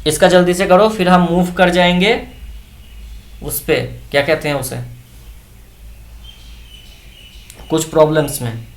इसका जल्दी से करो, फिर हम मूव कर जाएंगे उस पे, क्या कहते हैं उसे, कुछ प्रॉब्लम्स में।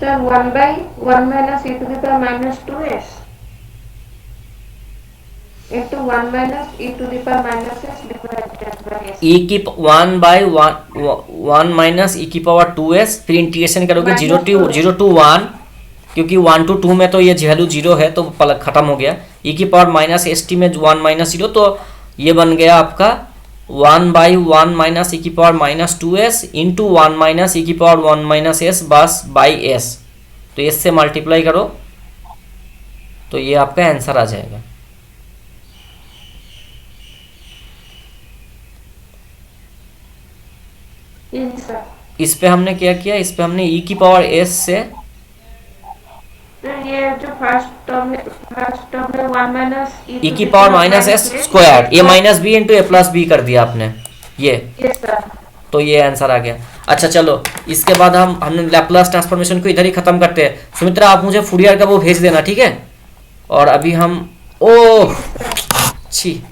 Sir, 1 by 1 minus e to the power minus 2s into 1 minus e to the power minus s divided by s. e की 1 माइनस ई की पावर 2s, फिर इंटीग्रेशन करोगे 0 to 1, क्योंकि 1 to 2 में तो ये वैल्यू 0 है तो पलक खत्म हो गया। ई की पावर माइनस एस टी में 1 माइनस 0, तो ये बन गया आपका 1 by 1 माइनस ई की power minus 2s into 1 minus e की पावर 1 माइनस एस बस बाई एस। तो एस से मल्टीप्लाई करो तो ये आपका आंसर आ जाएगा। Yes, sir. इस पे हमने क्या किया, इस पे हमने ई की पावर एस से तो ये जो फर्स्ट टर्म में 1 माइनस ई की पावर माइनस एस स्क्वायर, ए माइनस बी इंटू ए प्लस बी कर दिया आपने ये। Yes, sir. तो ये आंसर आ गया। अच्छा चलो, इसके बाद हमने लैप्लास ट्रांसफॉर्मेशन को इधर ही खत्म करते हैं। सुमित्रा आप मुझे फूरियर का वो भेज देना, ठीक है? और अभी हम छी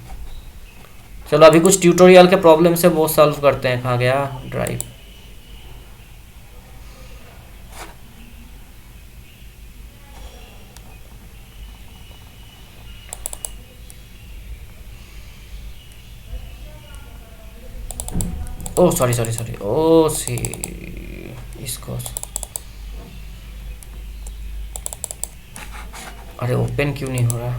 चलो अभी कुछ ट्यूटोरियल के प्रॉब्लम से वो सॉल्व करते हैं। कहाँ गया drive? Oh sorry sorry sorry, oh see इसको, अरे ओपन क्यों नहीं हो रहा?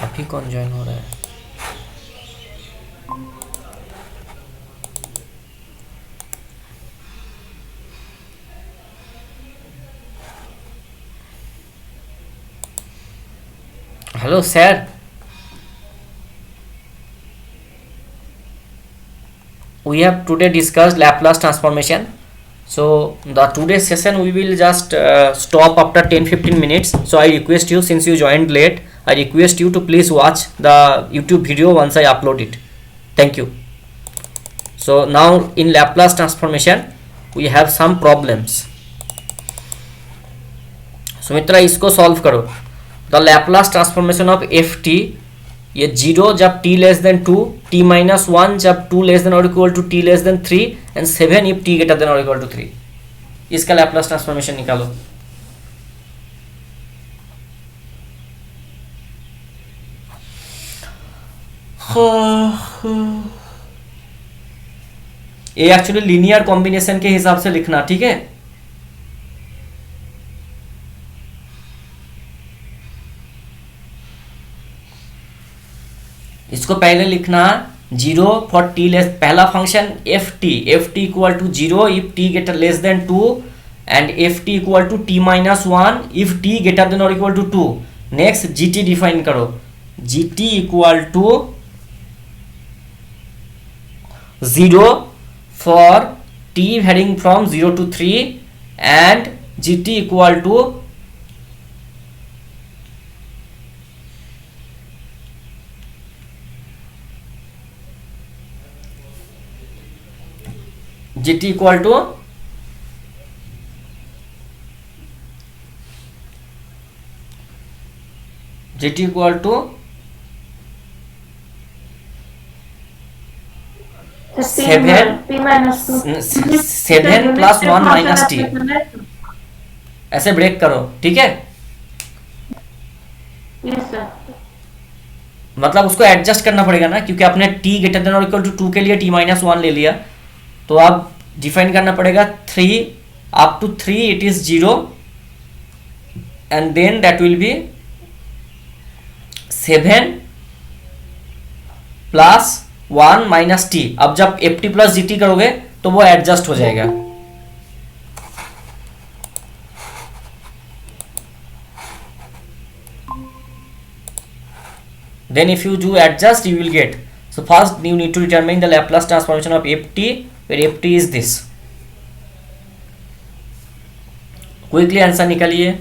आप ही कौन ज्वाइन हो रहा है? Hello sir, we have today discussed Laplace transformation. So the today's session we will just stop after 10-15 minutes. So I request you, since you joined late, I request you to please watch the YouTube video once I upload it. Thank you. So now in Laplace transformation we have some problems. So Mitra इसको solve करो. The Laplace transformation of f t, ये 0 जब t less than 2, t minus 1 जब 2 less than और equal to t less than 3 and 7 if t greater than और equal to 3. इसका Laplace transformation निकालो. ये एक्चुअली लीनियर कॉम्बिनेशन के हिसाब से लिखना, ठीक है. इसको पहले लिखना 0 फॉर टी लेस, पहला function f T equal to 0 if t greater less than 2 and f T equal to t minus 1 if t greater than और equal to 2. Next g t define करो. G T equal to 0 for t varying from 0 to 3 and g T equal to GT equal to GT equal to 7 plus 1 minus t. ऐसे break करो, ठीक है. Yes sir. मतलब उसको adjust करना पड़ेगा ना, क्योंकि आपने t ग्रेटर देन और इक्वल टू 2 के लिए t माइनस 1 ले लिया, तो आप डिफाइन करना पड़ेगा 3 up to 3 it is 0 and then that will be 7 plus 1 minus t. अब जब f t plus g t करोगे तो वो एडजस्ट हो जाएगा. Then if you do adjust you will get. So first you need to determine the Laplace transformation of ft, where ft is this. Quickly answer निकालिए.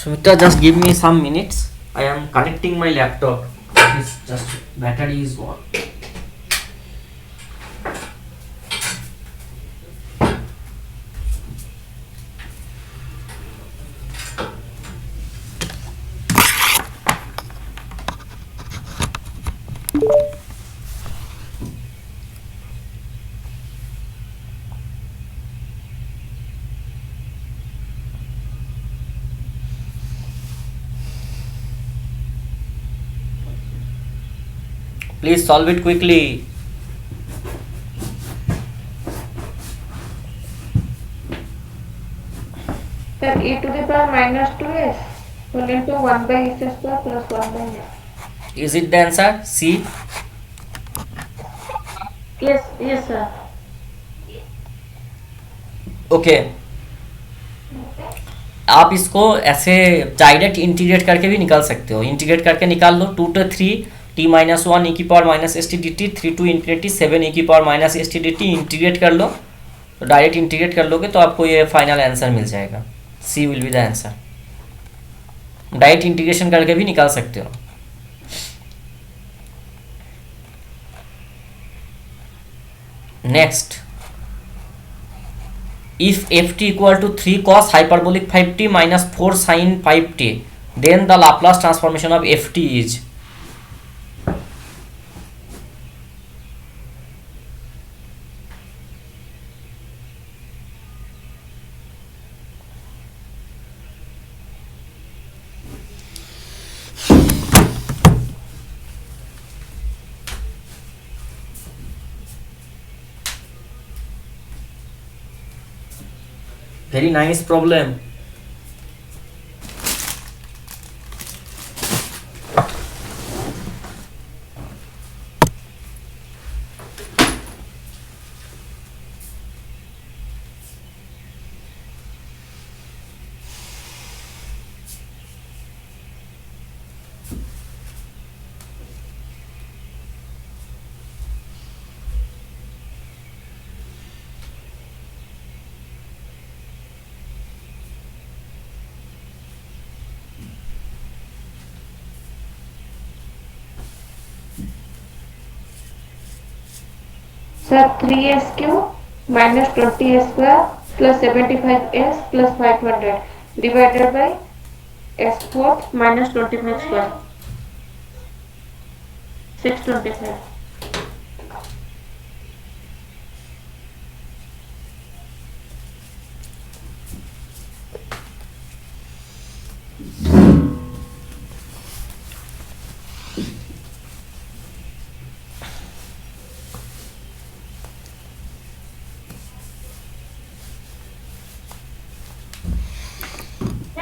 Sumitra, just give me some minutes. I am connecting my laptop. It's just battery is gone. Please solve it quickly. Sir, e to the power minus 2s whole into 1 by s square plus 1 by s. Is it the answer? C. Yes sir. Okay आप इसको ऐसे direct integrate करके भी निकाल सकते हो. Integrate करके निकाल लो. 2 to 3 t माइनस 1 e की power minus s T D T 3 to infinity 7 e की power minus s T D T. Integrate कर लो. तो डायरेक्ट इंटीग्रेट कर लोगे तो आपको ये फाइनल आंसर मिल जाएगा. C will be the answer. Direct integration करके भी निकाल सकते हो. Next, if ft equal to 3 cos hyperbolic 5t minus 4 sin 5t, then the Laplace transformation of ft is. Very nice problem. Sir, 3s cube minus 20s square plus 75s plus 500 divided by s fourth minus 25 square. 625.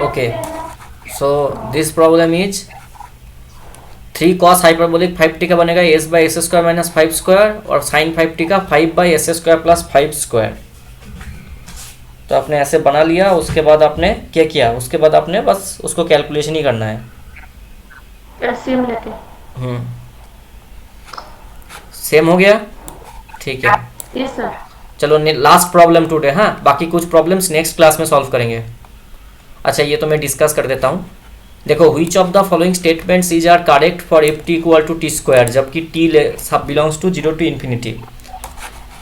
Okay, so this problem is 3 cos hyperbolic 5t का बनेगा s by s square minus 5 square और sin 5t का 5 by s square plus 5 square. तो आपने ऐसे बना लिया. उसके बाद आपने क्या किया? उसके बाद आपने बस उसको कैलकुलेशन ही करना है. एलसीएम लेके. सेम हो गया. ठीक है. Yes sir. चलो लास्ट प्रॉब्लम टुडे. हाँ, बाकी कुछ प्रॉब्लम्स नेक्स्ट क्लास में सॉल्व करेंगे. अच्छा, ये तो मैं डिस्कस कर देता हूँ. देखो, which of the following statements is are correct for f T equal to t square, जबकि टी सब belongs to 0 to infinity.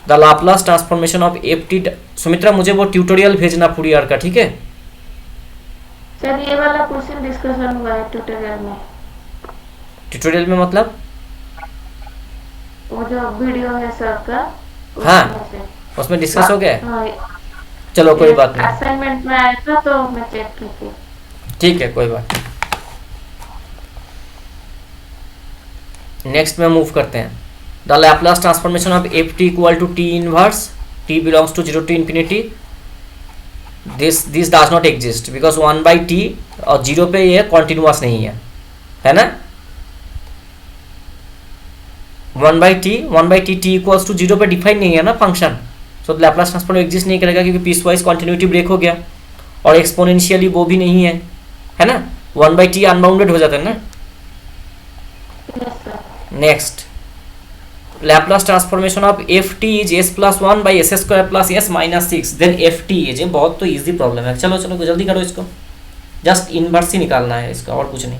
The Laplace transformation of f t. Sumitra, मुझे वो ट्यूटोरियल भेजना फूरियर का, ठीक है? सर, ये वाला क्वेश्चन डिस्कशन हुआ है ट्यूटोरियल में. ट्यूटोरियल में मतलब वो जो वीडियो है सर का. हाँ, उसमें डिस्कस हो गया. हाँ, चलो कोई बात नहीं. असाइनमेंट में आया था तो मैं चेक की थी. ठीक है, कोई बात नहीं. नेक्स्ट में मूव करते हैं. The Laplace transformation of f T equal to t inverse t belongs to 0 to infinity. This does not exist because 1 by t और 0 पे ये कॉन्टिन्यूस नहीं है ना. 1 by t t equals to 0 पे डिफाइन नहीं है ना function. So Laplace transform exist नहीं करेगा क्योंकि पीस वाइज कॉन्टिन्यूटी ब्रेक हो गया और एक्सपोनेंशियली वो भी नहीं है ना. 1 by t अनबाउंडेड हो जाता है ना. Next, Laplace transformation of f t is s plus 1 by s square plus s minus 6 then f t is. बहुत तो ईजी प्रॉब्लम है. चलो जल्दी करो इसको. जस्ट इनवर्स ही निकालना है इसका, और कुछ नहीं.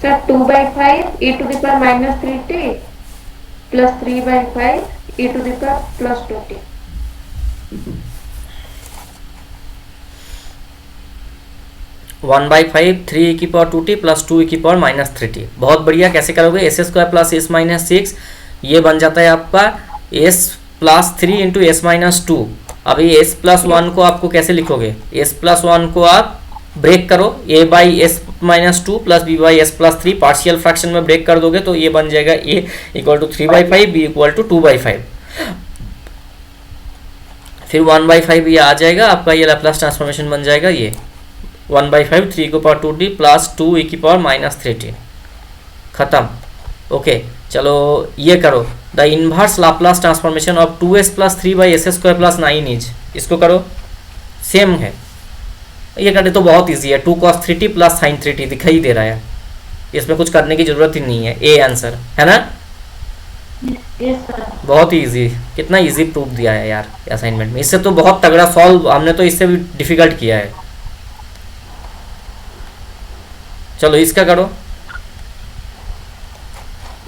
Sir, 2/5 e to the power minus 3t plus 3/5 e to the power plus 2t. 1/5 3 e की पावर 2t प्लस 2 e की पावर माइनस 3t। बहुत बढ़िया। कैसे करोगे? S square plus s minus 6, ये बन जाता है आपका S plus 3 into S minus 2। अभी एस प्लस 1 को आपको कैसे लिखोगे? एस प्लस 1 को आप ब्रेक करो, a by S minus 2 plus b by S plus 3, partial fraction में ब्रेक कर दोगे तो ये बन जाएगा a equal to 3/5, b equal to 2/5। फिर 1/5 ये आ जाएगा आपका, ये लैप्लास ट्रांसफॉर्मेशन बन जाएगा ये 1/5 3 की पावर 2t प्लस 2 e की पावर माइनस 3t। खत्म। ओके चलो ये करो, the inverse Laplace transformation of 2s plus 3/s² plus 9 is. इसको करो, सेम है। ये करने तो बहुत इजी है, 2 cos 3t plus sin 3t दिखाई दे रहा है, इसमें कुछ करने की जरूरत ही नहीं है। ए आंसर है ना? Yes sir. बहुत ही इजी। कितना इजी प्रूफ दिया है यार असाइनमेंट में, इससे तो बहुत तगड़ा सॉल्व, हमने तो इससे भी डिफिकल्ट किया है। चलो इसका करो,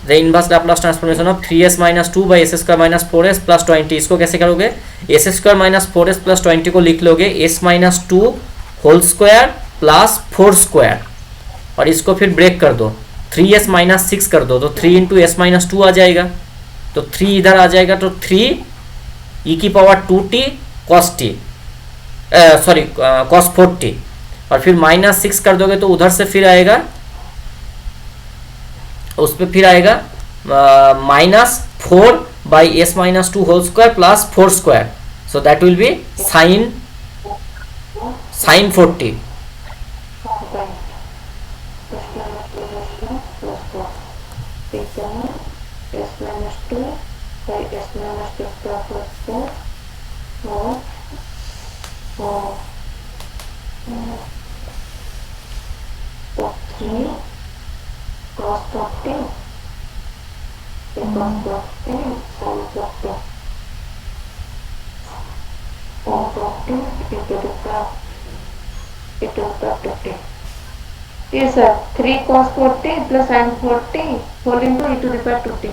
the inverse Laplace transformation of 3s minus 2 by S square minus 4s plus 20। इसको कैसे करोगे? S square minus 4s plus 20 को लिख लोगे s minus 2 whole square plus 4 square, और इसको फिर ब्रेक कर दो, 3s माइनस 6 कर दो तो 3 इंटू एस माइनस 2 आ जाएगा, तो 3 इधर आ जाएगा तो 3 e की power 2t cos t, sorry cos 4t, और फिर माइनस 6 कर दोगे तो उधर से फिर आएगा, उस पर फिर आएगा minus 4 by S minus 2 whole square plus 4 square, so that will be sine 40। Yes sir, 3 cos 40 plus sin 40 whole into e to the power 2t.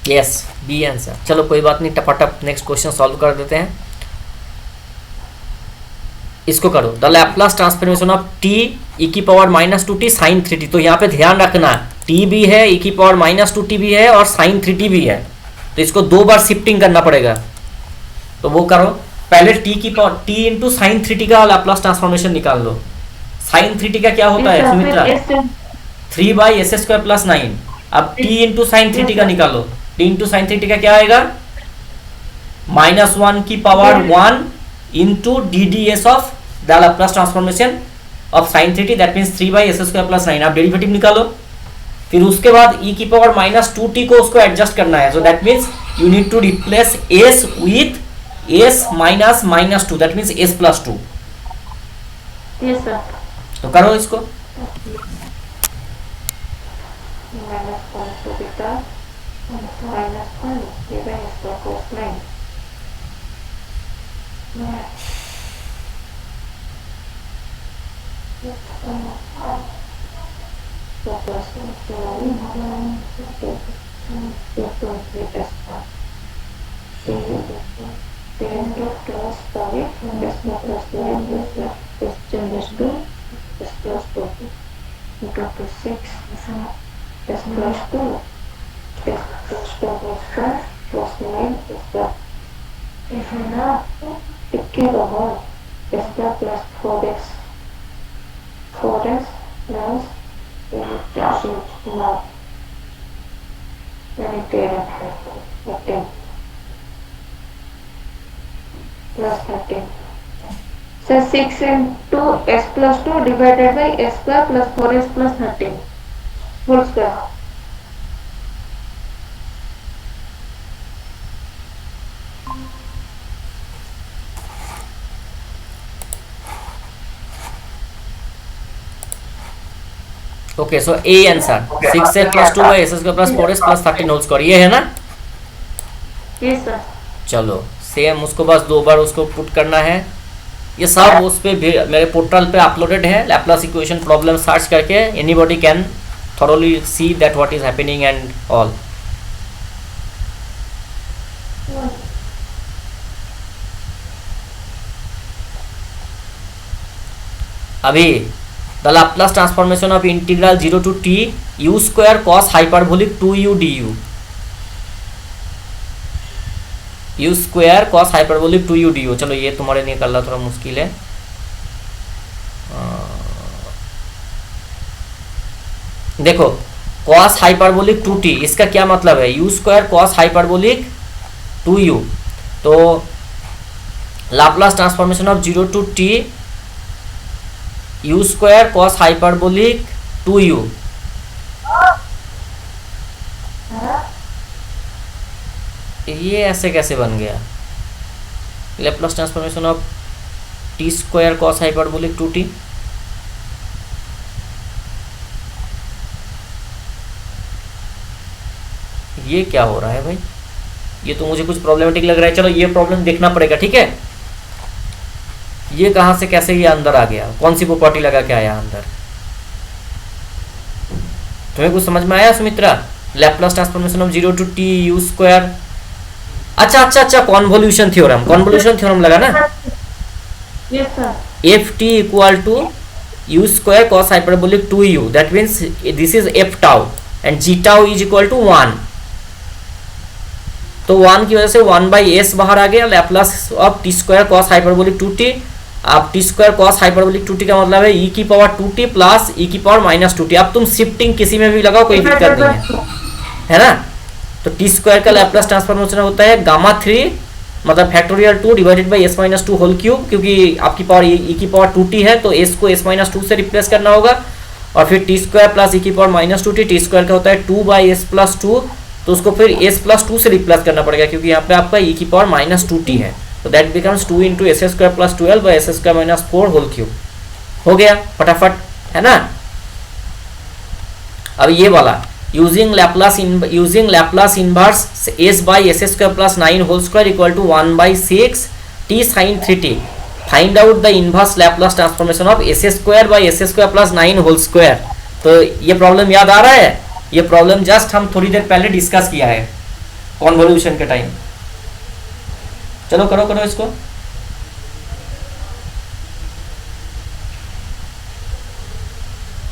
Yes, B answer. चलो कोई बात नहीं, टपाटप नेक्स्ट क्वेश्चन सॉल्व कर देते हैं। इसको करो, the Laplace transformation of t e की power minus 2t sine 3t। तो यहाँ पे ध्यान रखना, t भी है, e की पावर माइनस 2t भी है और साइन 3t भी है, तो इसको 2 बार शिफ्टिंग करना पड़ेगा। तो वो करो, पहले t की power t into sine 3t का लैप्लास ट्रांसफॉर्मेशन निकाल लो। साइन 3t का क्या होता है Sumitra? 3 by S square plus 9। अब t इंटू साइन 3t का निकालो, t इंटू साइन 3t का क्या आएगा? माइनस 1 की power 1 into D D S of the Laplace transformation of sine 3t, that means 3 by S square plus 9। आप derivative निकालो, फिर उसके बाद e की पावर माइनस 2t को उसको एडजस्ट करना है, so that means you need to replace s with s minus minus 2, that means s plus 2। Yes sir. तो करो इसको, Minus 1 to the power minus 1 given is the cos 9. So plus 1 to 1 to 3 s plus 10 plus 5 s plus 9 plus s 2 s plus 2 into 6 s plus 2 s plus 2 plus 5 plus 9 is the if you now take the whole s plus 4s plus now then it 10 plus 13. So 6 into s plus 2 divided by s square plus 4s plus 13 whole square. Okay so a answer 6s plus 2 by S square plus 4s plus 13 whole square, ये है ना? Yes sir. चलो same उसको बस 2 बार उसको put करना है, ये सब उस पे मेरे पोर्टल पे अपलोडेड है, लैपलास इक्वेशन प्रॉब्लम सर्च करके anybody can thoroughly see that what is happening and all. अभी the Laplace transformation of integral 0 to t u square cos hyperbolic 2u du, u square cos hyperbolic 2u du। चलो ये तुम्हारे लिए करना थोड़ा मुश्किल है। देखो कॉस हाइपरबोलिक 2t इसका क्या मतलब है, u square cos hyperbolic 2u। तो Laplace transformation of 0 to t u square cos hyperbolic 2u, ये ऐसे कैसे बन गया, Laplace transformation of t square cos hyperbolic 2t। ये क्या हो रहा है भाई, ये तो मुझे कुछ प्रॉब्लमेटिक लग रहा है। चलो ये प्रॉब्लम देखना पड़ेगा, ठीक है। ये कहां से कैसे ये अंदर आ गया, कौन सी प्रॉपर्टी लगा के आया अंदर, तुम्हें कुछ समझ में आया Sumitra? Laplace transformation of 0 to t u square. अच्छा कॉन्वोल्यूशन थ्योरम लगा ना। Yes sir. F T equal to you square cos hyperbolic 2u, that means this is f tau and g tau is equal to 1। तो 1 की वजह से 1/s बाहर आ गया, Laplace of T square cos hyperbolic 2t। अब T square cos hyperbolic 2t का मतलब है e की पावर 2t प्लस e की पावर माइनस 2t। अब तुम शिफ्टिंग किसी में भी लगाओ कोई दिक्कत नहीं है ना। तो टी स्क्वायर का लैप्लास ट्रांसफॉर्मेशन होता है गामा 3 मतलब factorial 2 divided by s minus 2 whole cube, क्योंकि आपकी पावर e की पावर 2t है तो s को s माइनस 2 से रिप्लेस करना होगा। और फिर टी स्क्वायर प्लस e की power minus 2t, T square का होता है 2/s प्लस 2, तो उसको फिर s प्लस 2 से रिप्लेस करना पड़ेगा क्योंकि यहाँ पे आपका e की पावर माइनस 2t है। तो that becomes 2 into S square plus 12 by S square minus 4 whole cube. हो गया फटाफट, है ना। अब ये वाला using Laplace inverse s by S square plus 9 whole square equal to 1/6 t sine 3t, find out the inverse Laplace transformation of s square by S square plus 9 whole square. तो ये प्रॉब्लम याद आ रहा है, ये problem just हम थोड़ी देर पहले discuss किया है कॉन्वोल्यूशन के टाइम। चलो करो इसको।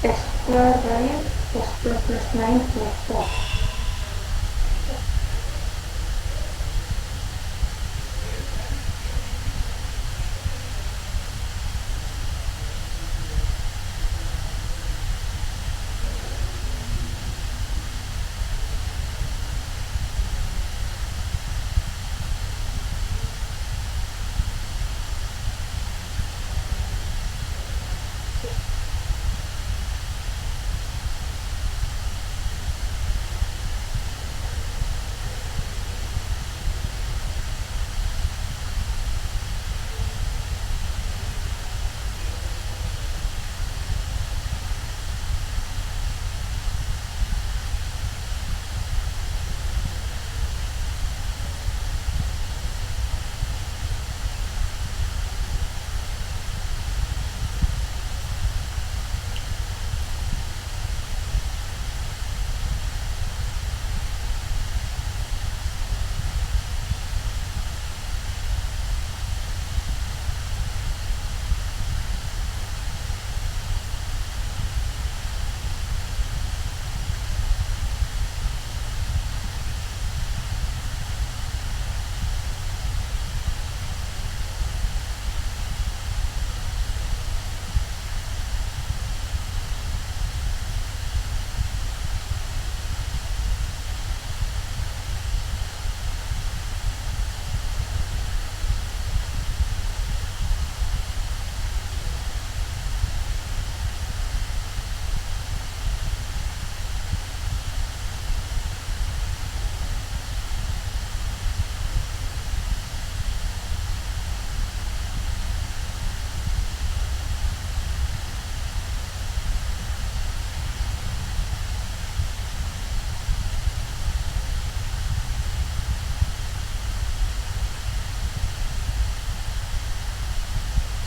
x square by s square plus 9 plus 4।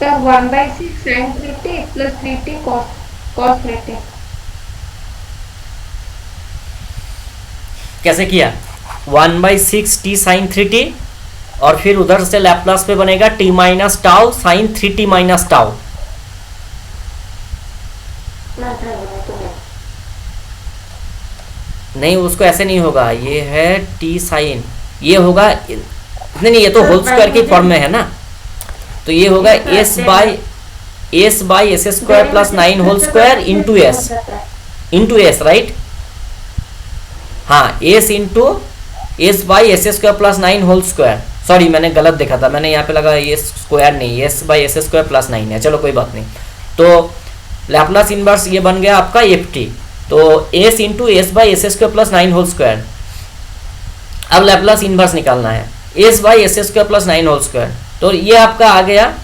Sir 1/6 sin 3t plus 3t cos 3t। कैसे किया? 1/6 t साइन 3t और फिर उधर से लैप्लास पे बनेगा t minus tau sine 3t minus tau. नहीं, उसको ऐसे नहीं होगा, ये है t साइन, ये होगा नहीं नहीं, ये तो होल स्क्वायर की फॉर्म में है ना, तो ये होगा s by S square plus 9 whole square into s right. हाँ, s into s by S square plus 9 whole square. Sorry, मैंने गलत देखा था, मैंने यहाँ पे लगा एस स्क्वायर नहीं, s by S square plus 9 है। चलो कोई बात नहीं। तो लैप्लास इनवर्स ये बन गया आपका एफ टी, तो s into s by S square plus 9 whole square. अब लैप्लास इनवर्स निकालना है, s by S square plus 9 whole square, तो ये आपका आ गया।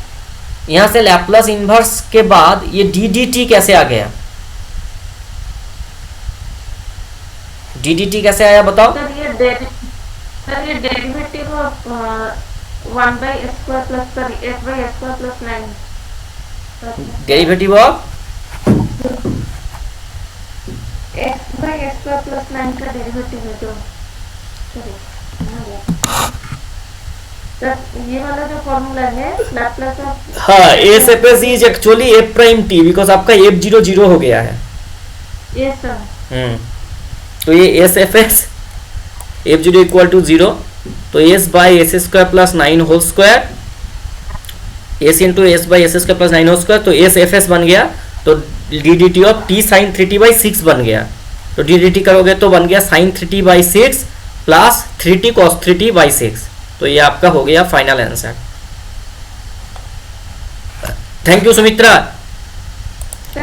यहाँ से लैप्लास इनवर्स के बाद ये डी डी टी कैसे आ गया? डी डी टी कैसे आया बताओ? सर ये derivative of 1/s square plus sorry s by s square plus 9। Derivative of s by s square plus 9 का डेरिवेटिव है जो, सॉरी सर ये वाला जो फॉर्मूला है लैप्लास ऑफ, हाँ, s f s is actually f prime t because आपका f zero zero हो गया है। ये सर तो ये s f s f zero equal to 0, तो s by S square plus 9 whole square, s into s by S square plus 9 whole square, तो s f s बन गया। तो d d t of t sine 3t by 6 बन गया। तो d d T करोगे तो बन गया sine 3t by 6 plus 3t cos 3t by 6। तो ये आपका हो गया final answer. Thank you Sumitra,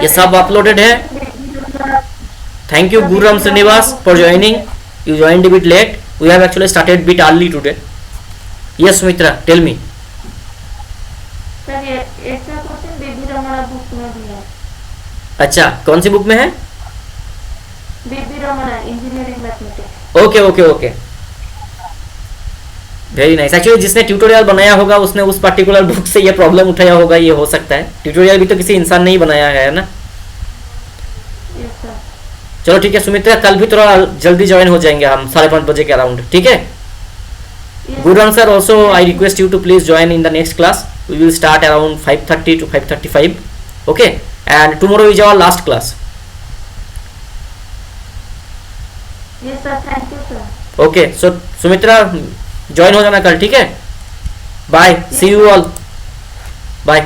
ये सब अपलोडेड है। Thank you Guram Srinivas for joining. You joined a bit late. We have actually started a bit early today. Yes Sumitra, tell me. Sir ये ऐसा क्वेश्चन बीबी रमणा बुक में भी है। अच्छा, कौन सी बुक में है? B B Ramana engineering mathematics. Okay okay okay, very nice. Actually जिसने ट्यूटोरियल बनाया होगा उसने उस पर्टिकुलर बुक से ये प्रॉब्लम उठाया होगा, ये हो सकता है। ट्यूटोरियल भी तो किसी इंसान ने ही बनाया है ना। Yes sir. चलो ठीक है सुमित्रा, कल भी थोड़ा जल्दी ज्वाइन हो जाएंगे हम 5:30 बजे के अराउंड, ठीक है? Guram sir, also I request you to please join in the next class. We will start around 5:30 to 5:35. Okay, and tomorrow is our last class. Yes sir, thank you sir. Okay, so Sumitra, join हो जाना कल, ठीक है? Bye, see you all. Bye.